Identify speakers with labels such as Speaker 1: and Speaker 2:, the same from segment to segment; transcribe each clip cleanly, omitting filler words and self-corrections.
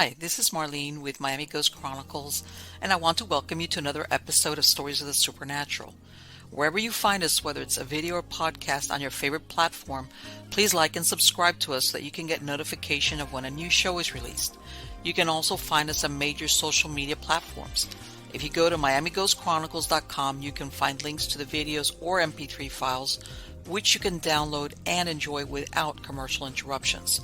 Speaker 1: Hi, this is Marlene with Miami Ghost Chronicles, and I want to welcome you to another episode of Stories of the Supernatural. Wherever you find us, whether it's a video or podcast on your favorite platform, please like and subscribe to us so that you can get notification of when a new show is released. You can also find us on major social media platforms. If you go to miamighostchronicles.com, you can find links to the videos or MP3 files, which you can download and enjoy without commercial interruptions.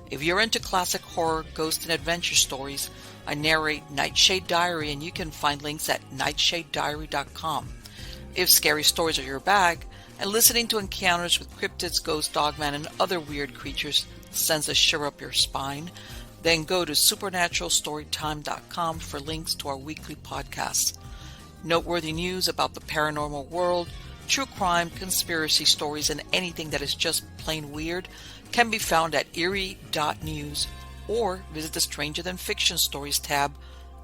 Speaker 1: If you're into classic horror, ghost, and adventure stories, I narrate Nightshade Diary, and you can find links at nightshadediary.com. If scary stories are your bag, and listening to encounters with cryptids, ghosts, dogman, and other weird creatures sends a shiver up your spine, then go to supernaturalstorytime.com for links to our weekly podcasts. Noteworthy news about the paranormal world, true crime, conspiracy stories, and anything that is just plain weird can be found at eerie.news or visit the Stranger Than Fiction Stories tab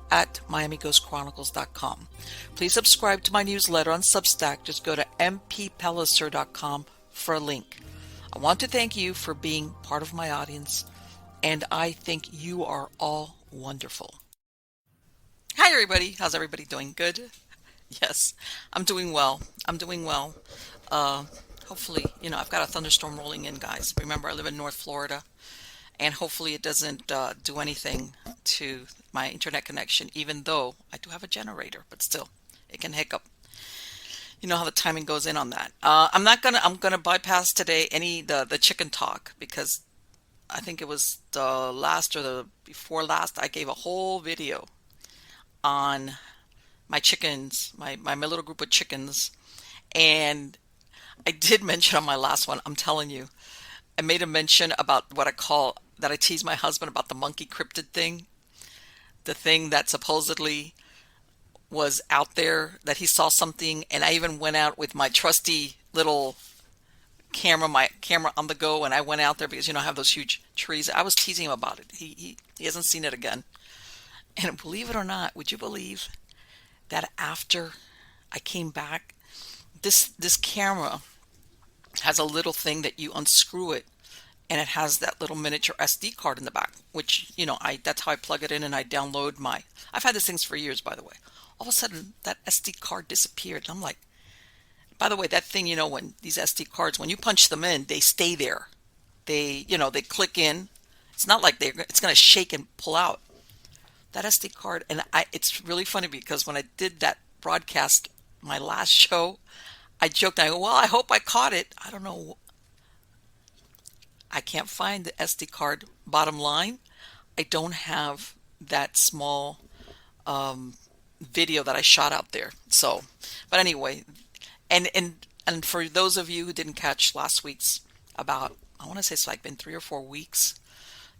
Speaker 1: at miamighostchronicles.com. Please subscribe to my newsletter on Substack. Just go to mppellicer.com for a link. I want to thank you for being part of my audience, and I think you are all wonderful. Hi everybody, how's everybody doing? Good? Yes, I'm doing well. Hopefully, I've got a thunderstorm rolling in, guys. Remember, I live in North Florida, and hopefully it doesn't do anything to my internet connection, even though I do have a generator, but still, it can hiccup. You know how the timing goes in on that. I'm gonna bypass today the chicken talk, because I think it was the last or the before last, I gave a whole video on my chickens, my little group of chickens, and I did mention on my last one, I'm telling you, I made a mention about what I call, that I tease my husband about the monkey cryptid thing. The thing that supposedly was out there, that he saw something, and I even went out with my trusty little camera, my camera on the go, and I went out there because, I have those huge trees. I was teasing him about it. He hasn't seen it again. And believe it or not, would you believe that after I came back, this camera has a little thing that you unscrew it, and it has that little miniature SD card in the back, which, that's how I plug it in, and I download I've had these things for years, by the way. All of a sudden, that SD card disappeared. And I'm like, by the way, that thing, when these SD cards, when you punch them in, they stay there. They click in. It's not like it's going to shake and pull out. That SD card, and it's really funny because when I did that broadcast, my last show, I joked, I go, well, I hope I caught it. I don't know. I can't find the SD card. Bottom line, I don't have that small video that I shot out there. So, but anyway, and for those of you who didn't catch last week's, about, I want to say it's like been 3 or 4 weeks.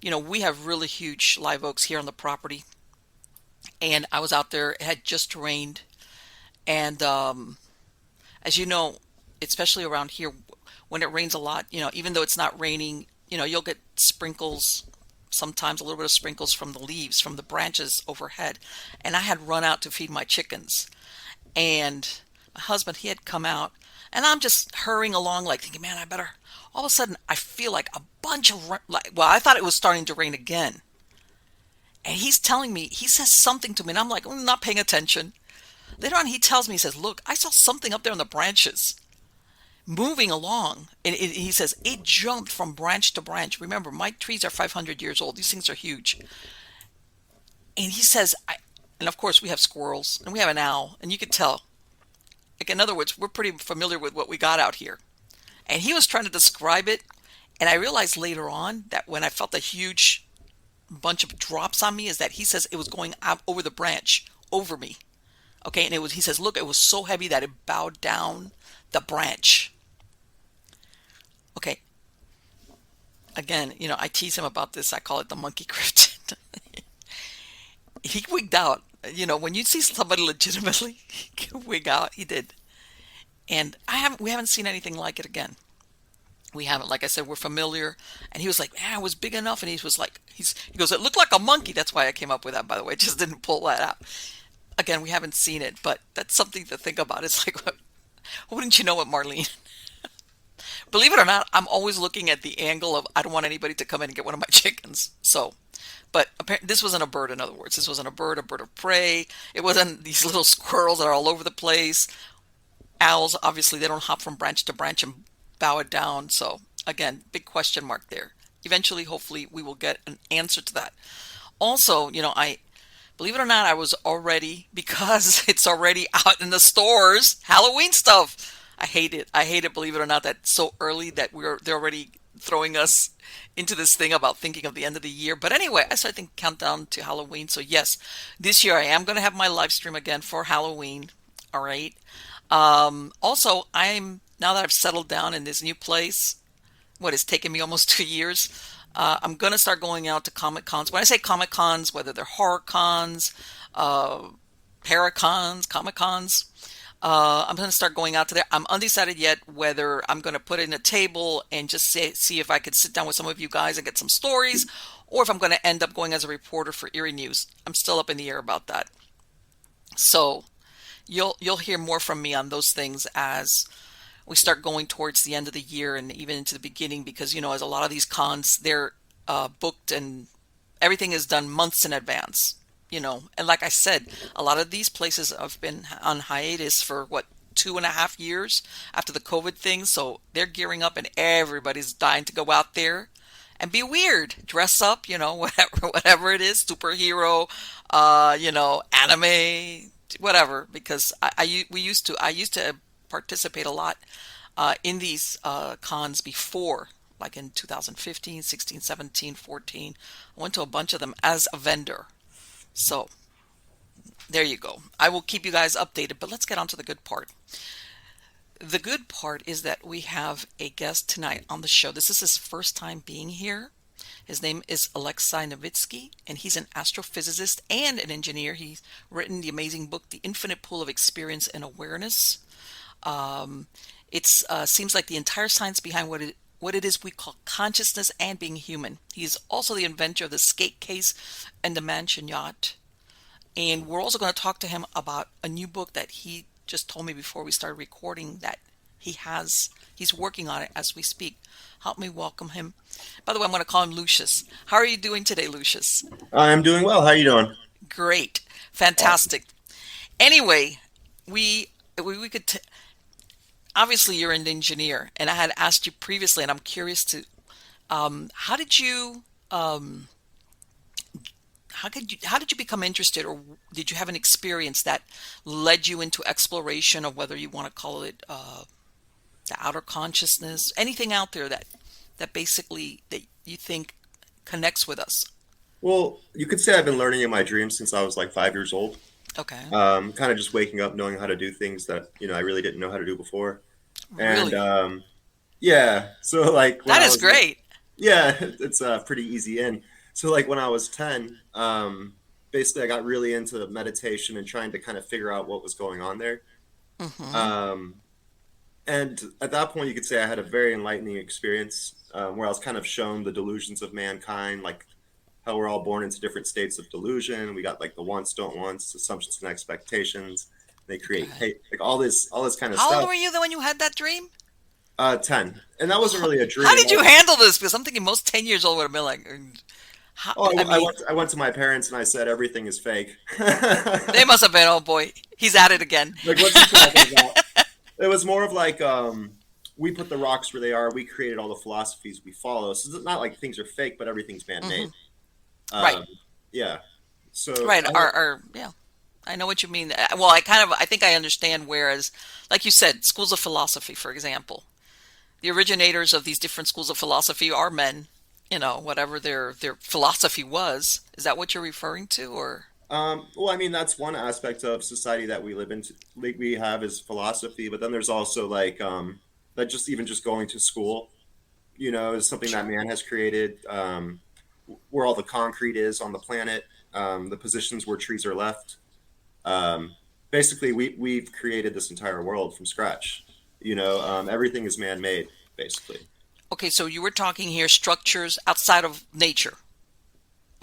Speaker 1: We have really huge live oaks here on the property, and I was out there. It had just rained, and as you know, especially around here, when it rains a lot, even though it's not raining, you'll get sprinkles, sometimes a little bit of sprinkles from the leaves, from the branches overhead. And I had run out to feed my chickens. And my husband, he had come out, and I'm just hurrying along, like thinking, man, I better. All of a sudden, I feel like a bunch of, I thought it was starting to rain again. And he's telling me, he says something to me, and I'm like, I'm not paying attention. Later on, he tells me, he says, look, I saw something up there in the branches moving along. And he says, it jumped from branch to branch. Remember, my trees are 500 years old. These things are huge. And he says, and of course, we have squirrels, and we have an owl, and you could tell. Like, in other words, we're pretty familiar with what we got out here. And he was trying to describe it. And I realized later on that when I felt a huge bunch of drops on me, is that he says it was going out over the branch, over me. Okay, and he says, look, it was so heavy that it bowed down the branch. Okay. Again, I tease him about this. I call it the monkey cryptid. He wigged out. When you see somebody legitimately wig out, he did. And we haven't seen anything like it again. We haven't. Like I said, we're familiar. And he was like, man, it was big enough. And he was like, he goes, it looked like a monkey. That's why I came up with that, by the way. I just didn't pull that out. Again, we haven't seen it, but that's something to think about. It's like, wouldn't you know it, Marlene? Believe it or not, I'm always looking at the angle of, I don't want anybody to come in and get one of my chickens. So, But this wasn't a bird, in other words. This wasn't a bird of prey. It wasn't these little squirrels that are all over the place. Owls, obviously, they don't hop from branch to branch and bow it down. So, again, big question mark there. Eventually, hopefully, we will get an answer to that. Also, I believe it or not, I was already, because it's already out in the stores, Halloween stuff. I hate it. I hate it, believe it or not, that so early that they're already throwing us into this thing about thinking of the end of the year. But anyway, I started thinking countdown to Halloween. So yes, this year I am going to have my live stream again for Halloween. All right. Also, now that I've settled down in this new place, what has taken me almost 2 years. I'm going to start going out to Comic Cons. When I say Comic Cons, whether they're horror cons, uh, Paracons, Comic Cons, I'm going to start going out to there. I'm undecided yet whether I'm going to put in a table and just see if I could sit down with some of you guys and get some stories, or if I'm going to end up going as a reporter for Erie News. I'm still up in the air about that. So you'll hear more from me on those things as we start going towards the end of the year and even into the beginning, because as a lot of these cons, they're booked and everything is done months in advance. And like I said, a lot of these places have been on hiatus for what, 2.5 years after the COVID thing. So they're gearing up and everybody's dying to go out there and be weird, dress up, whatever it is, superhero, anime, whatever. Because I used to participate a lot in these cons before, like in 2015, 16, 17, 14. I went to a bunch of them as a vendor. So there you go. I will keep you guys updated, but let's get on to the good part. The good part is that we have a guest tonight on the show. This is his first time being here. His name is Alexei Novizky, and he's an astrophysicist and an engineer. He's written the amazing book, The Infinite Pool of Experience and Awareness. It seems like the entire science behind what it is we call consciousness and being human. He's also the inventor of the Skatecase and the Mansion Yacht. And we're also going to talk to him about a new book that he just told me before we started recording that he's working on it as we speak. Help me welcome him. By the way, I'm going to call him Lucius. How are you doing today, Lucius?
Speaker 2: I'm doing well. How are you doing?
Speaker 1: Great.
Speaker 2: Awesome.
Speaker 1: Fantastic. Anyway, we could obviously you're an engineer, and I had asked you previously, and I'm curious to how did you how did you become interested, or did you have an experience that led you into exploration of whether you want to call it the outer consciousness, anything out there that basically that you think connects with us?
Speaker 2: Well, you could say I've been learning in my dreams since I was like 5 years old.
Speaker 1: Okay.
Speaker 2: Kind of just waking up knowing how to do things that I really didn't know how to do before. And
Speaker 1: Really?
Speaker 2: yeah, so like when
Speaker 1: That
Speaker 2: I
Speaker 1: is
Speaker 2: was
Speaker 1: great.
Speaker 2: yeah, it's pretty easy in. So like when I was 10, basically I got really into meditation and trying to kind of figure out what was going on there.
Speaker 1: Hmm.
Speaker 2: Um, and at that point, you could say I had a very enlightening experience where I was kind of shown the delusions of mankind, like how we're all born into different states of delusion. We got like the wants, don't wants, assumptions and expectations. They create
Speaker 1: Okay.
Speaker 2: hate, like all this kind of
Speaker 1: How old
Speaker 2: stuff.
Speaker 1: were you then when you had that dream?
Speaker 2: 10, and that wasn't really a
Speaker 1: How
Speaker 2: dream.
Speaker 1: did you handle this? Because I'm thinking most 10 years old would have been like, how,
Speaker 2: Oh,
Speaker 1: I
Speaker 2: I
Speaker 1: mean,
Speaker 2: went. I went to my parents and I said everything is fake.
Speaker 1: they must have been, oh boy, he's at it again.
Speaker 2: Like, what's he talking about? It was more of like we put the rocks where they are. We created all the philosophies we follow. So it's not like things are fake, but everything's man-made.
Speaker 1: Hmm. Right,
Speaker 2: Um, yeah. So
Speaker 1: right. Yeah, I know what you mean. Well, I think I understand. Whereas, like you said, schools of philosophy, for example, the originators of these different schools of philosophy are men. Whatever their philosophy was. Is that what you're referring to, or?
Speaker 2: well, I mean, that's one aspect of society that we live in. Like we have is philosophy, but then there's also like that just even just going to school, is something that
Speaker 1: Sure.
Speaker 2: man has created. Where all the concrete is on the planet, the positions where trees are left. Um, basically, we've created this entire world from scratch. Everything is man made, basically.
Speaker 1: Okay, so you were talking here structures outside of nature.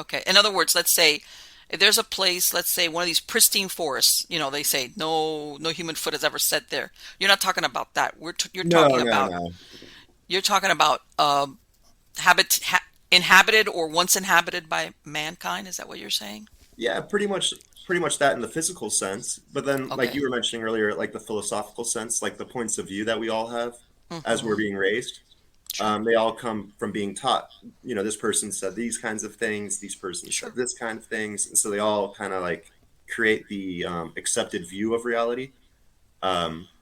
Speaker 1: Okay. In other words, let's say if there's a place, let's say one of these pristine forests, they say no human foot has ever set there. You're not talking about that.
Speaker 2: No, no, no.
Speaker 1: You're talking about habit ha inhabited or once inhabited by mankind. Is that what you're saying?
Speaker 2: Yeah, pretty much that in the physical sense. But then, like you
Speaker 1: Okay.
Speaker 2: were mentioning earlier, like the philosophical sense, like the points of view that we all have as we're
Speaker 1: Mm-hmm.
Speaker 2: being raised,
Speaker 1: Sure.
Speaker 2: they all come from being taught. This person said these kinds of things, these persons said
Speaker 1: Sure.
Speaker 2: this kind of things, and so they all kind of like create the accepted view of reality.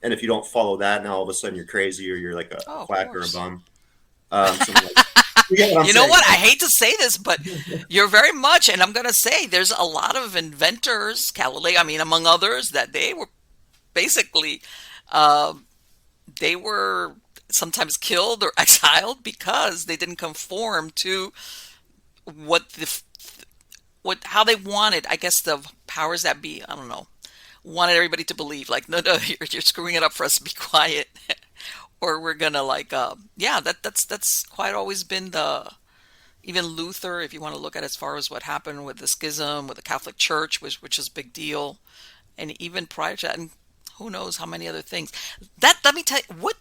Speaker 2: And if you don't follow that, now all of a sudden you're crazy or you're like a
Speaker 1: Oh, of
Speaker 2: quack or a
Speaker 1: course.
Speaker 2: bum. Something like you get what I'm
Speaker 1: You know
Speaker 2: saying,
Speaker 1: what? I hate to say this, but you're very much, and I'm going to say there's a lot of inventors, Galileo, I mean, among others, that they were basically, uh, they were sometimes killed or exiled because they didn't conform to what how they wanted, I guess the powers that be, I don't know, wanted everybody to believe, like, no, no, you're screwing it up for us, be quiet. Or we're gonna like yeah, that's quite always been the even Luther, if you want to look at as far as what happened with the schism with the Catholic Church, which is a big deal, and even prior to that, and who knows how many other things. That let me tell you what,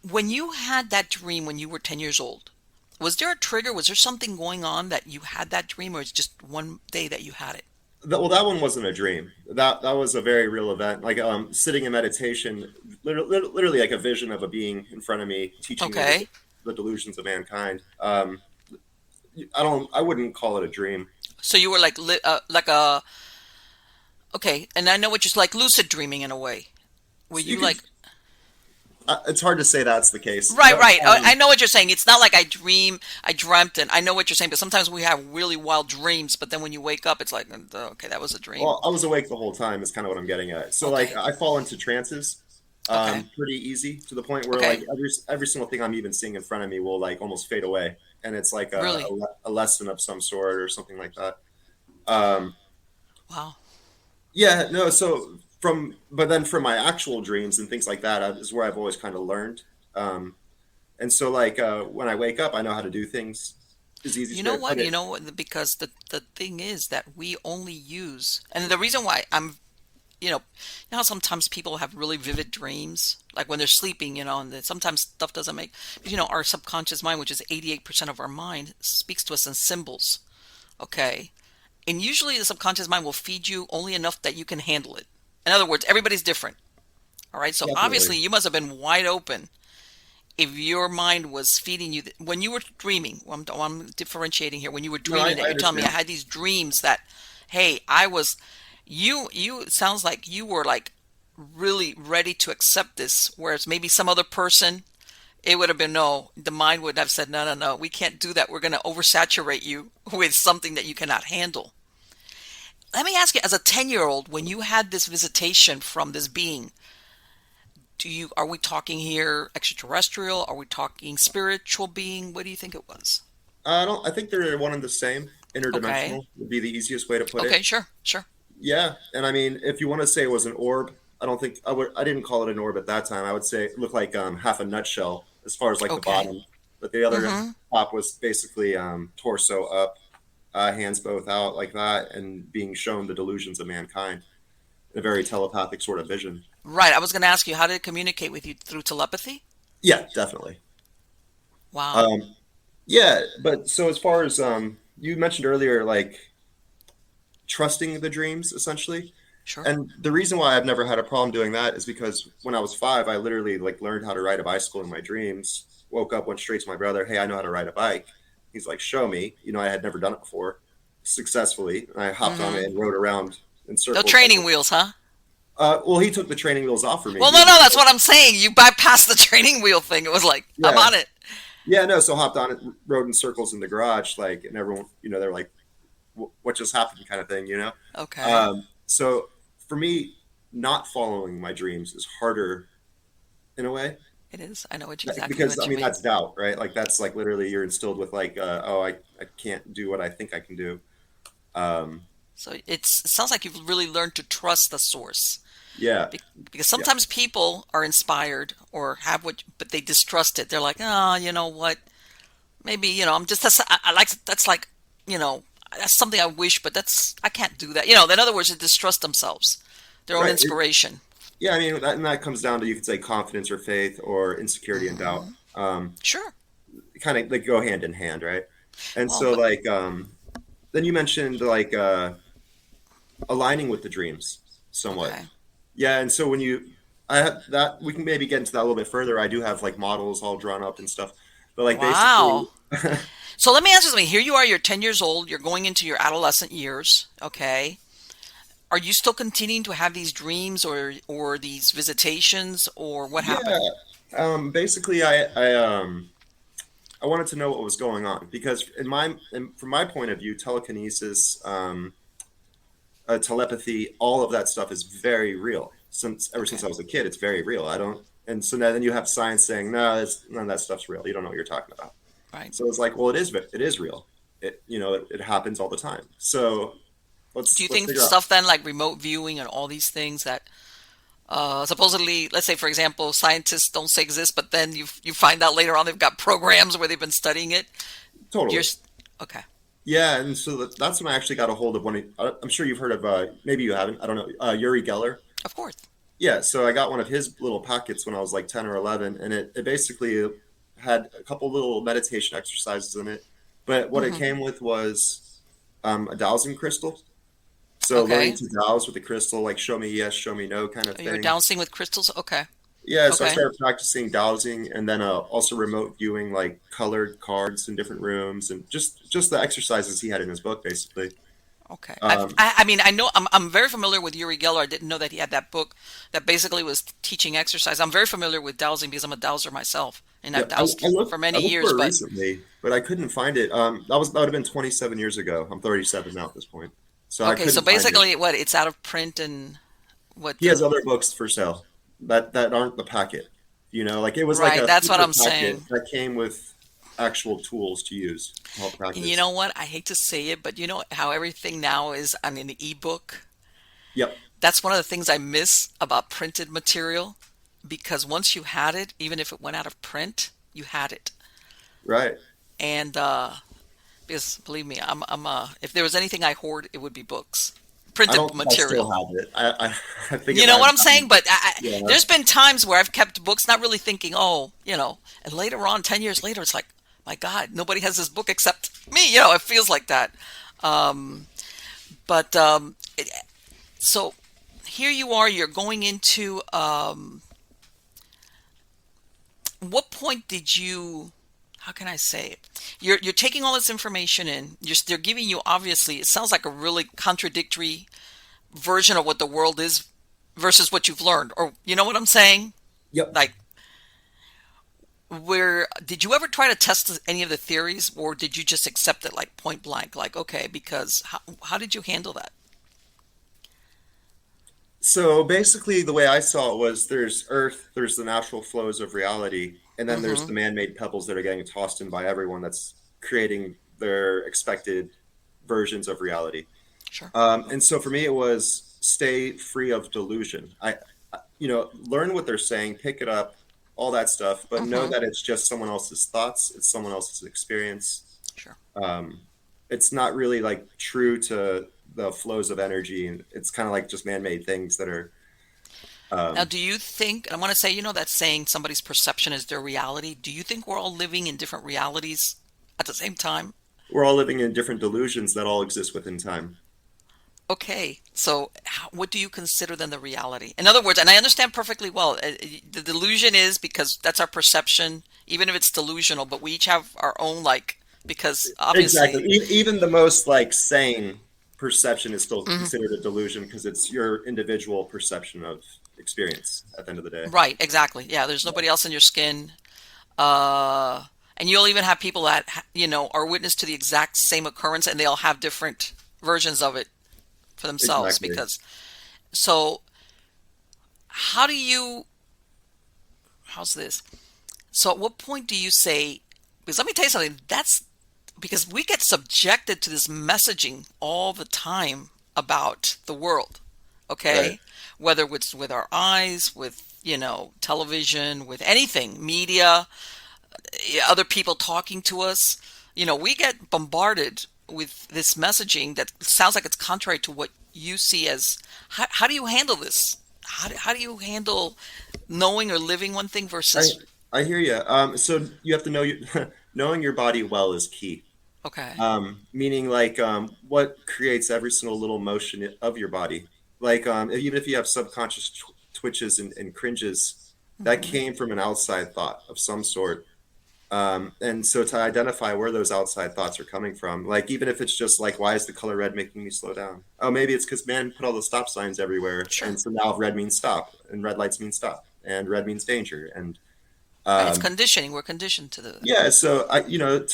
Speaker 1: when you had that dream when you were 10 years old, was there a trigger? Was there something going on that you had that dream, or it's just one day that you had it?
Speaker 2: well, that one wasn't a dream. That was a very real event. Like sitting in meditation, literally like a vision of a being in front of me teaching me
Speaker 1: Okay.
Speaker 2: the delusions of mankind. I wouldn't call it a dream.
Speaker 1: So you were like like a okay, and I know what you're like lucid dreaming in a way. Were
Speaker 2: So you
Speaker 1: you
Speaker 2: could.
Speaker 1: like
Speaker 2: It's hard to say that's the case,
Speaker 1: right,
Speaker 2: but
Speaker 1: right. I know what you're saying. It's not like I dreamt, and I know what you're saying. But sometimes we have really wild dreams, but then when you wake up, it's like, okay, that was a dream.
Speaker 2: well, I was awake the whole time. Is kind of what I'm getting at. So like
Speaker 1: Okay,
Speaker 2: I fall into trances
Speaker 1: okay,
Speaker 2: pretty easy to the point where like
Speaker 1: okay.
Speaker 2: every single thing I'm even seeing in front of me will like almost fade away, and it's like
Speaker 1: Really?
Speaker 2: a lesson of some sort or something like that. Um,
Speaker 1: Wow.
Speaker 2: yeah, no. So but then from my actual dreams and things like that is where I've always kind of learned. Um, and so like when I wake up, I know how to do things as easy
Speaker 1: You
Speaker 2: as
Speaker 1: know
Speaker 2: way to put
Speaker 1: what? You
Speaker 2: it.
Speaker 1: know what? Because the thing is that we only use, and the reason why I'm, how sometimes people have really vivid dreams, like when they're sleeping, and that sometimes stuff doesn't make, our subconscious mind, which is 88% of our mind, speaks to us in symbols. Okay. And usually the subconscious mind will feed you only enough that you can handle it. In other words, everybody's different. All right. So obviously
Speaker 2: Definitely.
Speaker 1: you must have been wide open if your mind was feeding you when you were dreaming. I'm differentiating here. When you were
Speaker 2: No,
Speaker 1: dreaming that
Speaker 2: I
Speaker 1: you're telling me I
Speaker 2: understand.
Speaker 1: had these dreams that, hey, I was, it sounds like you were like really ready to accept this. Whereas maybe some other person, it would have been no, the mind would have said, no, no, no, we can't do that. We're going to oversaturate you with something that you cannot handle. Let me ask you, as a 10-year-old, when you had this visitation from this being, are we talking here extraterrestrial? Are we talking spiritual being? What do you think it was?
Speaker 2: I don't. I think they're one and the same.
Speaker 1: Okay.
Speaker 2: Interdimensional would be the easiest way to put
Speaker 1: Okay,
Speaker 2: it.
Speaker 1: sure, sure.
Speaker 2: Yeah, and I mean, if you want to say it was an orb, I don't think I would. I didn't call it an orb at that time. I would say it looked like half a nutshell as far as like the
Speaker 1: Okay.
Speaker 2: bottom, but the other
Speaker 1: Mm-hmm.
Speaker 2: top was basically torso up, hands both out like that, and being shown the delusions of mankind in a very telepathic sort of vision.
Speaker 1: Right. I was going to ask you, how did it communicate with you through telepathy?
Speaker 2: Yeah, definitely.
Speaker 1: Wow.
Speaker 2: Um, yeah, but so as far as you mentioned earlier, like trusting the dreams essentially.
Speaker 1: Sure.
Speaker 2: And the reason why I've never had a problem doing that is because when I was 5, I literally like learned how to ride a bicycle in my dreams. Woke up, went straight to my brother, "Hey, I know how to ride a bike." He's like, "Show me." I had never done it before successfully. And I hopped on it
Speaker 1: Mm-hmm.
Speaker 2: and rode around in
Speaker 1: No
Speaker 2: circles.
Speaker 1: training wheels, huh?
Speaker 2: Well, he took the training wheels off for me.
Speaker 1: Well,
Speaker 2: He
Speaker 1: no,
Speaker 2: was
Speaker 1: no,
Speaker 2: just
Speaker 1: that's
Speaker 2: like,
Speaker 1: what I'm saying. You bypassed the training wheel thing. It was like, I'm
Speaker 2: "Yeah,
Speaker 1: on it.
Speaker 2: yeah, no." So hopped on it, rode in circles in the garage, like, and everyone, they're like, "What just happened?" kind of thing.
Speaker 1: Okay.
Speaker 2: So for me, not following my dreams is harder in a way.
Speaker 1: It is. I know exactly
Speaker 2: Because I
Speaker 1: what you
Speaker 2: mean
Speaker 1: mean.
Speaker 2: that's doubt, right? Like that's like literally you're instilled with like oh I can't do what I think I can do. um
Speaker 1: So it sounds like you've really learned to trust the source.
Speaker 2: yeah,
Speaker 1: Because
Speaker 2: yeah,
Speaker 1: sometimes people are inspired or have but they distrust it. They're like, oh, you know what? Maybe, I'm just, I like, that's like, you know, that's something I wish, but I can't do that. In other words, they distrust themselves, their own
Speaker 2: right.
Speaker 1: inspiration.
Speaker 2: Yeah, I mean that, and that comes down to, you could say, confidence or faith or insecurity and doubt.
Speaker 1: Hmm. Sure.
Speaker 2: kind of like go hand in hand, right? And
Speaker 1: Well,
Speaker 2: so
Speaker 1: but
Speaker 2: like then you mentioned like aligning with the dreams somewhat.
Speaker 1: okay.
Speaker 2: Yeah, and so when you I have that we can maybe get into that a little bit further. I do have like models all drawn up and stuff. But like basically
Speaker 1: Wow. So let me answer something. Here you are, you're 10 years old, you're going into your adolescent years, okay? Are you still continuing to have these dreams or these visitations or what
Speaker 2: yeah,
Speaker 1: happened?
Speaker 2: basically I wanted to know what was going on because from my point of view, telekinesis, telepathy, all of that stuff is very real. Since ever
Speaker 1: Okay.
Speaker 2: since I was a kid, it's very real. I don't, and so now then you have science saying no, none of that stuff's real. You don't know what you're talking about.
Speaker 1: Right.
Speaker 2: So it's like, well, it is real. It happens all the time. So
Speaker 1: Do you
Speaker 2: let's
Speaker 1: think
Speaker 2: figure out.
Speaker 1: stuff then like remote viewing and all these things that supposedly, let's say for example, scientists don't say exist, but then you find out later on they've got programs where they've been studying it. You're
Speaker 2: Totally.
Speaker 1: okay.
Speaker 2: Yeah, and so that's when I actually got a hold of one. I'm sure you've heard of, maybe you haven't. I don't know. Yuri Geller.
Speaker 1: Of course.
Speaker 2: Yeah, so I got one of his little packets when I was like 10 or 11, and it basically had a couple little meditation exercises in it. But what it
Speaker 1: Hmm.
Speaker 2: came with was a dowsing crystal. So learning
Speaker 1: Okay.
Speaker 2: to douse with the crystal, like show me yes, show me no kind of
Speaker 1: You're
Speaker 2: thing.
Speaker 1: dowsing with crystals. Okay.
Speaker 2: Yeah, so I
Speaker 1: Okay.
Speaker 2: started practicing dowsing and then also remote viewing like colored cards in different rooms and just the exercises he had in his book, basically.
Speaker 1: Okay.
Speaker 2: Um,
Speaker 1: I mean, I know I'm very familiar with Uri Geller. I didn't know that he had that book that basically was teaching exercise. I'm very familiar with dowsing because I'm a dowser myself, and
Speaker 2: Yeah,
Speaker 1: I've dowsed for
Speaker 2: I
Speaker 1: many
Speaker 2: looked
Speaker 1: years.
Speaker 2: for it
Speaker 1: But
Speaker 2: recently, but I couldn't find it. That would have been 27 years ago. I'm 37 now at this point, so I
Speaker 1: okay, so
Speaker 2: couldn't find it.
Speaker 1: basically, what it's out of print and what
Speaker 2: He has
Speaker 1: the
Speaker 2: other books for sale that aren't the packet. Like it was like
Speaker 1: right.
Speaker 2: a
Speaker 1: That's what
Speaker 2: super
Speaker 1: I'm
Speaker 2: packet
Speaker 1: saying.
Speaker 2: that came with actual tools to use to help
Speaker 1: And you
Speaker 2: practice.
Speaker 1: know what? I hate to say it, but you know how everything now is on an ebook.
Speaker 2: Yep,
Speaker 1: That's one of the things I miss about printed material because once you had it, even if it went out of print, you had it.
Speaker 2: right.
Speaker 1: And because believe me, I'm if there was anything I hoard, it would be books,
Speaker 2: I don't
Speaker 1: printed
Speaker 2: think I still
Speaker 1: material.
Speaker 2: have it. I think it
Speaker 1: You
Speaker 2: might
Speaker 1: know
Speaker 2: have
Speaker 1: what I'm saying?
Speaker 2: gotten.
Speaker 1: But
Speaker 2: Yeah,
Speaker 1: there's been times where I've kept books, not really thinking, oh, and later on, 10 years later, it's like, my God, nobody has this book except me. It feels like that. Um, but so here you are, you're going into what point did you? How can I say it? You're taking all this information in. They're giving you obviously. It sounds like a really contradictory version of what the world is versus what you've learned. Or you know what I'm saying?
Speaker 2: yep.
Speaker 1: Like, where did you ever try to test any of the theories, or did you just accept it like point blank? Like, okay, because how did you handle that?
Speaker 2: So basically, the way I saw it was there's Earth, there's the natural flows of reality, and then there's
Speaker 1: Mm-hmm.
Speaker 2: the man-made pebbles that are getting tossed in by everyone that's creating their expected versions of reality.
Speaker 1: Sure.
Speaker 2: And so for me, it was stay free of delusion. Learn what they're saying, pick it up, all that stuff, but know
Speaker 1: Mm-hmm.
Speaker 2: that it's just someone else's thoughts, it's someone else's experience.
Speaker 1: Sure.
Speaker 2: Um, it's not really like true to the flows of energy, and it's kind of like just man-made things that are.
Speaker 1: Now,
Speaker 2: Um,
Speaker 1: do you think, I want to say, that saying somebody's perception is their reality. Do you think we're all living in different realities at the same time?
Speaker 2: we're all living in different delusions that all exist within time.
Speaker 1: Okay, so what do you consider then the reality? In other words, and I understand perfectly well, the delusion is because that's our perception, even if it's delusional, but we each have our own, like, because
Speaker 2: Exactly.
Speaker 1: obviously,
Speaker 2: Even the most like sane perception is still
Speaker 1: mhm,
Speaker 2: considered a delusion because it's your individual perception of experience at the end of the day.
Speaker 1: right, exactly. Yeah, there's nobody else in your skin. Uh, and you'll even have people that, are witness to the exact same occurrence and they all have different versions of it for themselves
Speaker 2: Exactly.
Speaker 1: because, so how do you, how's this? So at what point do you say, because let me tell you something, that's because we get subjected to this messaging all the time about the world,
Speaker 2: Right.
Speaker 1: okay? Whether it's with our eyes, with, television, with anything, media, other people talking to us, we get bombarded with this messaging that sounds like it's contrary to what you see as, how do you handle this? How do you handle knowing or living one thing
Speaker 2: I
Speaker 1: versus
Speaker 2: I hear you. So you have to know you. knowing your body well is key.
Speaker 1: Okay.
Speaker 2: Meaning like what creates every single little motion of your body. Like even if you have subconscious twitches and cringes, that
Speaker 1: Hmm.
Speaker 2: came from an outside thought of some sort. And so to identify where those outside thoughts are coming from, like even if it's just like, why is the color red making me slow down? Oh, maybe it's because man put all the stop signs everywhere,
Speaker 1: Sure.
Speaker 2: and so now red means stop, and red lights mean stop, and red means danger, and
Speaker 1: Right. It's
Speaker 2: um,
Speaker 1: conditioning. We're conditioned to the.
Speaker 2: yeah. So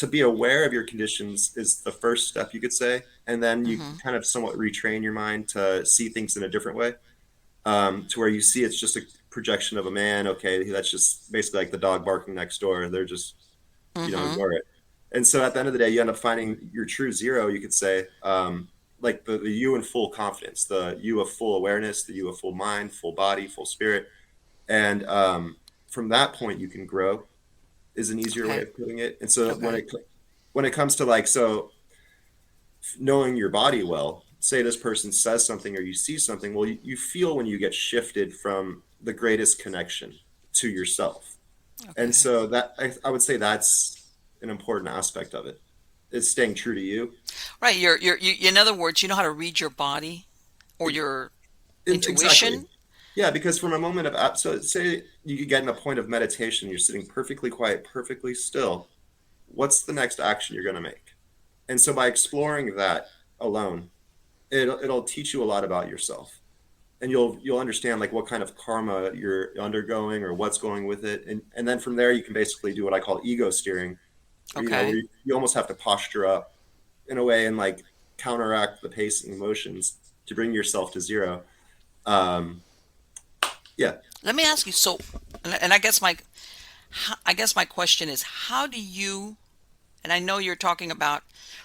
Speaker 2: to be aware of your conditions is the first step, you could say, and then you
Speaker 1: Hmm.
Speaker 2: kind of somewhat retrain your mind to see things in a different way, to where you see it's just a projection of a man. Okay, that's just basically like the dog barking next door. They're just
Speaker 1: Hmm.
Speaker 2: ignore it. And so at the end of the day, you end up finding your true zero, you could say, like the you in full confidence, the you of full awareness, the you of full mind, full body, full spirit. And from that point, you can grow, is an easier way
Speaker 1: Okay.
Speaker 2: of putting it. And so
Speaker 1: Okay.
Speaker 2: when it comes to like, so knowing your body well, say this person says something or you see something, well, you feel when you get shifted from the greatest connection to yourself. And
Speaker 1: Okay.
Speaker 2: so that I would say that's an important aspect of it. It's staying true to you.
Speaker 1: Right. In other words, you know how to read your body or your
Speaker 2: Exactly.
Speaker 1: intuition.
Speaker 2: Yeah, because from a moment of so say you could get in a point of meditation, you're sitting perfectly quiet, perfectly still. What's the next action you're going to make? And so by exploring that alone, it'll teach you a lot about yourself. And you'll understand like what kind of karma you're undergoing or what's going with it. And then from there you can basically do what I call ego steering, where
Speaker 1: Okay.
Speaker 2: you almost have to posture up in a way and like counteract the pacing emotions to bring yourself to zero. Um, yeah.
Speaker 1: Let me ask you. So, and I guess my question is, how do you? And I know you're talking about,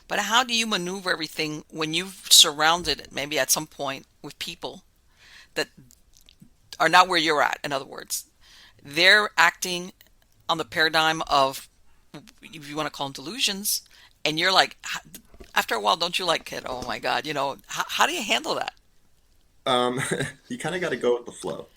Speaker 1: but how do you maneuver everything when you've surrounded maybe at some point with people that are not where you're at? In other words, they're acting on the paradigm of, if you want to call them delusions, and you're like, after a while, don't you like it? Oh my God, how do you handle that?
Speaker 2: Um, you kind of got to go with the flow.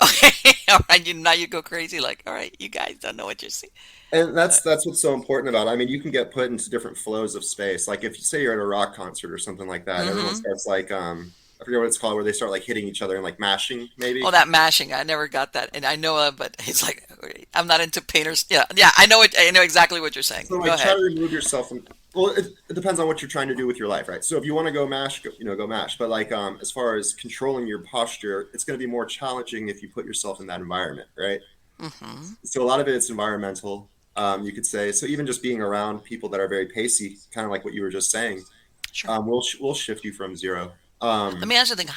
Speaker 1: Okay, all right, now you go crazy, like, all right, you guys don't know what you're seeing.
Speaker 2: And
Speaker 1: Uh,
Speaker 2: that's what's so important about it. I mean, you can get put into different flows of space. Like if you say you're at a rock concert or something like that, everyone
Speaker 1: mm-hmm.
Speaker 2: starts like I forget what it's called, where they start like hitting each other and like mashing,
Speaker 1: Oh,
Speaker 2: maybe.
Speaker 1: that mashing, I never got that, and I know, but it's like I'm not into painters. Yeah, yeah, I know exactly what you're saying.
Speaker 2: So
Speaker 1: Go
Speaker 2: like try
Speaker 1: ahead.
Speaker 2: to remove yourself from, well, it depends on what you're trying to do with your life, right? So if you want to go mash, go mash. But like as far as controlling your posture, it's going to be more challenging if you put yourself in that environment, right?
Speaker 1: Mm-hmm.
Speaker 2: So a lot of it's environmental, you could say. So even just being around people that are very pacey, kind of like what you were just saying,
Speaker 1: Sure.
Speaker 2: will shift you from zero.
Speaker 1: Let me ask you a thing.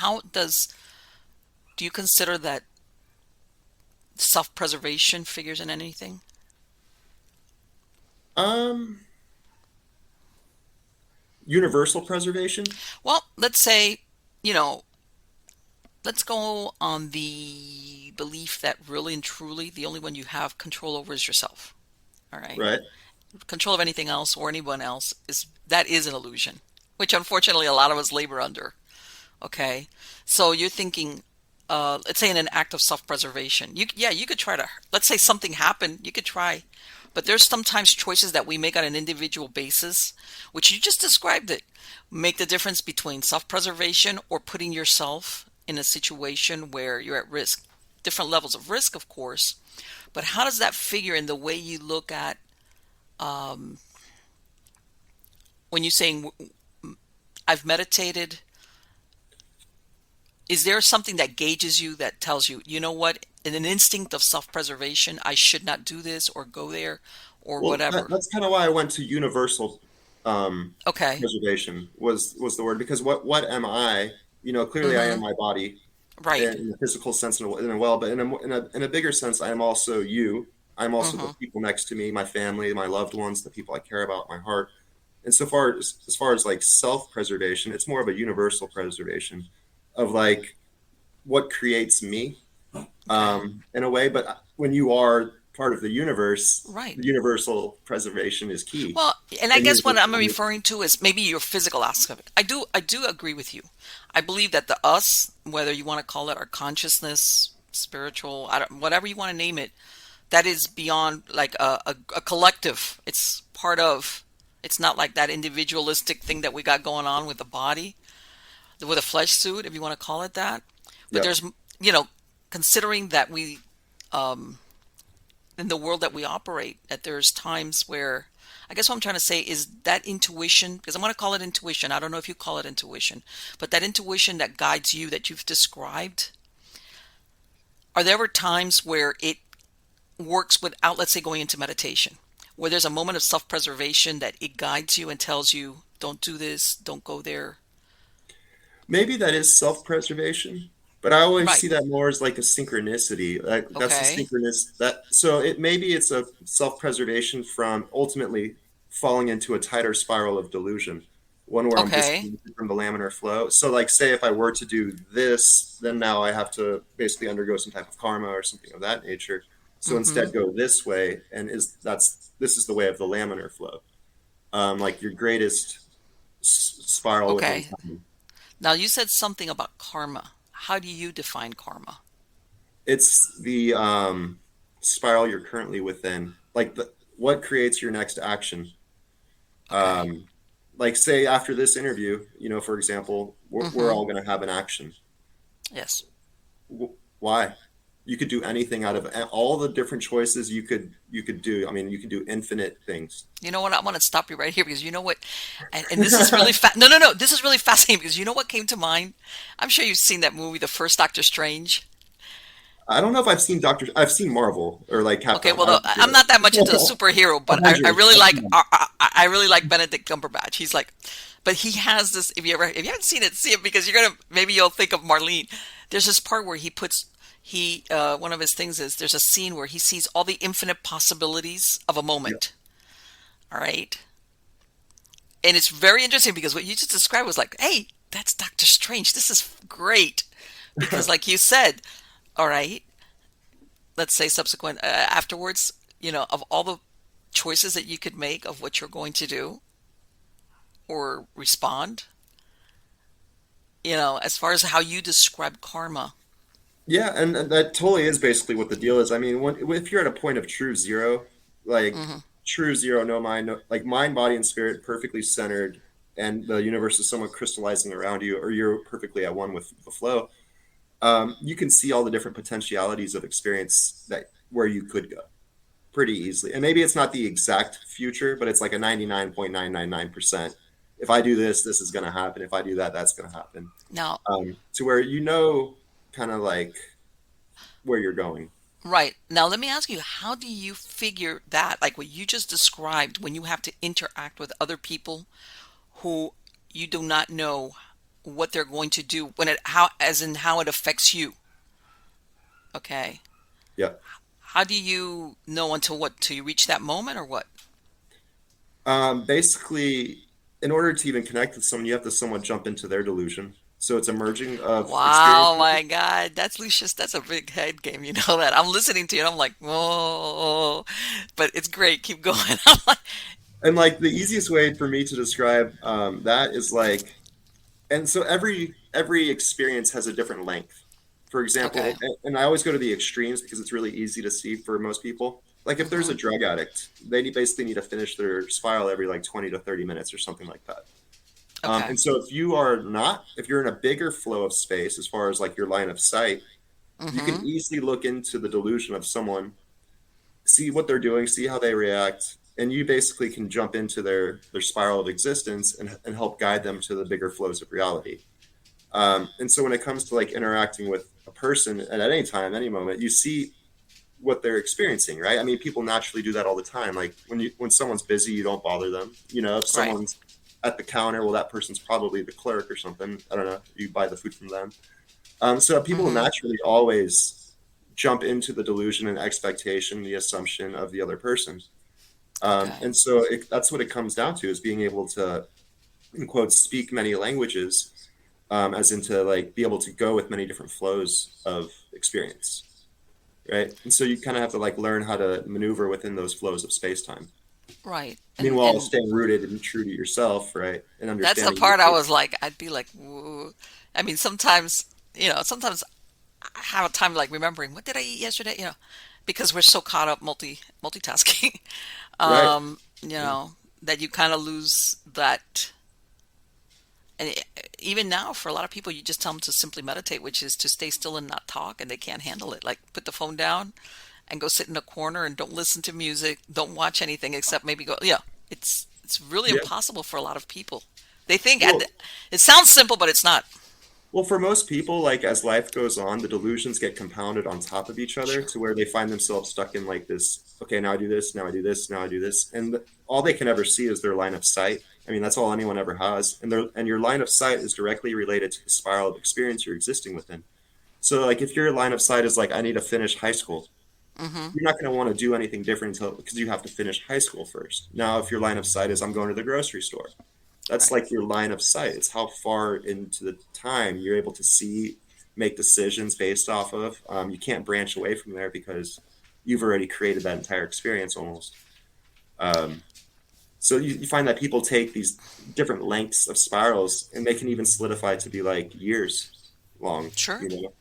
Speaker 1: Do you consider that self-preservation figures in anything?
Speaker 2: Um, Universal preservation,
Speaker 1: Well, let's say, you know, let's go on the belief that really and truly the only one you have control over is yourself. All right.
Speaker 2: right?
Speaker 1: Control of anything else or anyone else is an illusion, which unfortunately a lot of us labor under. Okay. So you're thinking, let's say in an act of self-preservation, you could try to, let's say something happened, you could try, but there's sometimes choices that we make on an individual basis, which you just described it, make the difference between self-preservation or putting yourself in a situation where you're at risk. Different levels of risk, of course, but how does that figure in the way you look at um, when you're saying, I've meditated? Is there something that gauges you that tells you, you know what, in an instinct of self-preservation, I should not do this or go there or
Speaker 2: Well,
Speaker 1: whatever?
Speaker 2: that's kind of why I went to universal
Speaker 1: Okay.
Speaker 2: preservation was the word, because what am I? Clearly I am
Speaker 1: Mm-hmm.
Speaker 2: my body
Speaker 1: Right.
Speaker 2: in a physical sense in a well, but in a bigger sense, I am also you. I'm also the
Speaker 1: Mm-hmm.
Speaker 2: people next to me, my family, my loved ones, the people I care about, my heart. And so far as like self-preservation, it's more of a universal preservation of like what creates me,
Speaker 1: Okay.
Speaker 2: in a way. But when you are part of the universe,
Speaker 1: Right.
Speaker 2: the universal preservation is key.
Speaker 1: Well, and I
Speaker 2: And
Speaker 1: guess what I'm
Speaker 2: universal,
Speaker 1: referring to is maybe your physical aspect. I do agree with you. I believe that the us, whether you want to call it our consciousness, spiritual, I don't, whatever you want to name it, that is beyond like a collective. It's part of. It's not like that individualistic thing that we got going on with the body, with a flesh suit, if you want to call it that. But
Speaker 2: Yep.
Speaker 1: there's, you know, considering that in the world that we operate, that there's times where, I guess what I'm trying to say is that intuition, because I'm going to call it intuition. I don't know if you call it intuition, but that intuition that guides you that you've described, are there ever times where it works without, let's say, going into meditation, where there's a moment of self-preservation that it guides you and tells you, don't do this, don't go there?
Speaker 2: Maybe that is self-preservation, but I always
Speaker 1: Right.
Speaker 2: see that more as like a synchronicity. Like that's a
Speaker 1: Okay.
Speaker 2: synchronous that so it maybe it's a self-preservation from ultimately falling into a tighter spiral of delusion, one where I'm
Speaker 1: Okay.
Speaker 2: disconnected from the laminar flow. So like say if I were to do this, then now I have to basically undergo some type of karma or something of that nature. So
Speaker 1: Mm-hmm.
Speaker 2: instead go this way and is that's this is the way of the laminar flow. Like your greatest spiral within
Speaker 1: Okay.
Speaker 2: time.
Speaker 1: Now you said something about karma. How do you define karma?
Speaker 2: It's the spiral you're currently within. Like what creates your next action.
Speaker 1: Okay.
Speaker 2: Um, like say after this interview, for example, we're
Speaker 1: Mm-hmm.
Speaker 2: all going to have an action.
Speaker 1: Yes.
Speaker 2: Why? You could do anything out of all the different choices you could do. I mean, you could do infinite things.
Speaker 1: You know what? I want to stop you right here because you know what, and this is really no, no, no. This is really fascinating because you know what came to mind. I'm sure you've seen that movie, the first Doctor Strange.
Speaker 2: I don't know if I've seen Marvel or like
Speaker 1: Okay,
Speaker 2: Capcom.
Speaker 1: well, no, I'm not that much into the superhero, but I
Speaker 2: Avengers.
Speaker 1: really
Speaker 2: I've
Speaker 1: like
Speaker 2: seen them.
Speaker 1: I really like Benedict Cumberbatch. He's like, but he has this. If you haven't seen it, see it because you're gonna maybe you'll think of Marlene. There's this part where he one of his things is there's a scene where he sees all the infinite possibilities of a
Speaker 2: Yeah.
Speaker 1: moment. All right, and it's very interesting because what you just described was like, hey, that's Doctor Strange. This is great because, like you said, all right, let's say subsequent afterwards, of all the choices that you could make of what you're going to do or respond, as far as how you describe karma.
Speaker 2: Yeah, and that totally is basically what the deal is. I mean, if you're at a point of true zero, like
Speaker 1: Hmm.
Speaker 2: true zero, no mind, no, like mind, body, and spirit perfectly centered, and the universe is somewhat crystallizing around you, or you're perfectly at one with the flow, you can see all the different potentialities of experience that where you could go pretty easily. And maybe it's not the exact future, but it's like a 99.999%. If I do this, this is going to happen. If I do that, that's going to happen.
Speaker 1: Now,
Speaker 2: To where kind of like where you're going.
Speaker 1: right. Now, let me ask you, how do you figure that? Like what you just described, when you have to interact with other people who you do not know what they're going to do as in how it affects you. Okay.
Speaker 2: Yeah.
Speaker 1: How do you know until what? Till you reach that moment or what?
Speaker 2: Basically, in order to even connect with someone, you have to somewhat jump into their delusion. So it's a merging of
Speaker 1: Wow,
Speaker 2: experiences.
Speaker 1: my God. That's Lucius. That's a big head game. You know that. I'm listening to you and I'm like, whoa. But it's great. Keep going. I'm like,
Speaker 2: And like the easiest way for me to describe that is like, and so every experience has a different length. For example,
Speaker 1: okay.
Speaker 2: and I always go to the extremes because it's really easy to see for most people. Like if there's
Speaker 1: Hmm.
Speaker 2: a drug addict, basically need to finish their spiral every like 20 to 30 minutes or something like that.
Speaker 1: Okay.
Speaker 2: And so if you're in a bigger flow of space as far as like your line of sight, you can
Speaker 1: Hmm.
Speaker 2: easily look into the delusion of someone, see what they're doing, see how they react, and you basically can jump into their spiral of existence and help guide them to the bigger flows of reality. And so when it comes to like interacting with a person at any time, any moment, you see what they're experiencing, right? I mean, people naturally do that all the time. Like when someone's busy, you don't bother them. If
Speaker 1: Right.
Speaker 2: someone's at the counter, well, that person's probably the clerk or something. I don't know. You buy the food from them. So people
Speaker 1: Hmm.
Speaker 2: naturally always jump into the delusion and expectation, the assumption of the other person.
Speaker 1: Okay.
Speaker 2: And so that's what it comes down to is being able to, in quotes, speak many languages, as into like be able to go with many different flows of experience, right? And so you kind of have to like learn how to maneuver within those flows of space time.
Speaker 1: Right. And
Speaker 2: Meanwhile,
Speaker 1: and
Speaker 2: staying rooted and true to yourself, right? And
Speaker 1: that's the
Speaker 2: understanding
Speaker 1: part I was like, I'd be like, whoa. I mean, sometimes I have a time like remembering what did I eat yesterday, because we're so caught up multitasking.
Speaker 2: right?
Speaker 1: you
Speaker 2: Yeah.
Speaker 1: know, that you kind of lose that. And even now, for a lot of people, you just tell them to simply meditate, which is to stay still and not talk, and they can't handle it. Like put the phone down and go sit in a corner and don't listen to music, don't watch anything except maybe go. Yeah, it's really
Speaker 2: Yeah.
Speaker 1: impossible for a lot of people. They think
Speaker 2: Well,
Speaker 1: it sounds simple, but it's not.
Speaker 2: well, for most people, like as life goes on, the delusions get compounded on top of each other
Speaker 1: Sure.
Speaker 2: to where they find themselves stuck in like this, okay, now I do this, now I do this, now I do this. And all they can ever see is their line of sight. I mean, that's all anyone ever has. And your line of sight is directly related to the spiral of experience you're existing within. So like if your line of sight is like, I need to finish high school,
Speaker 1: Mm-hmm.
Speaker 2: you're not going to want to do anything different until because you have to finish high school first. Now, if your line of sight is I'm going to the grocery store, that's
Speaker 1: Right.
Speaker 2: like your line of sight. It's how far into the time you're able to see, make decisions based off of. You can't branch away from there because you've already created that entire experience almost. Um, so you find that people take these different lengths of spirals and they can even solidify to be like years long,
Speaker 1: Sure.
Speaker 2: you know?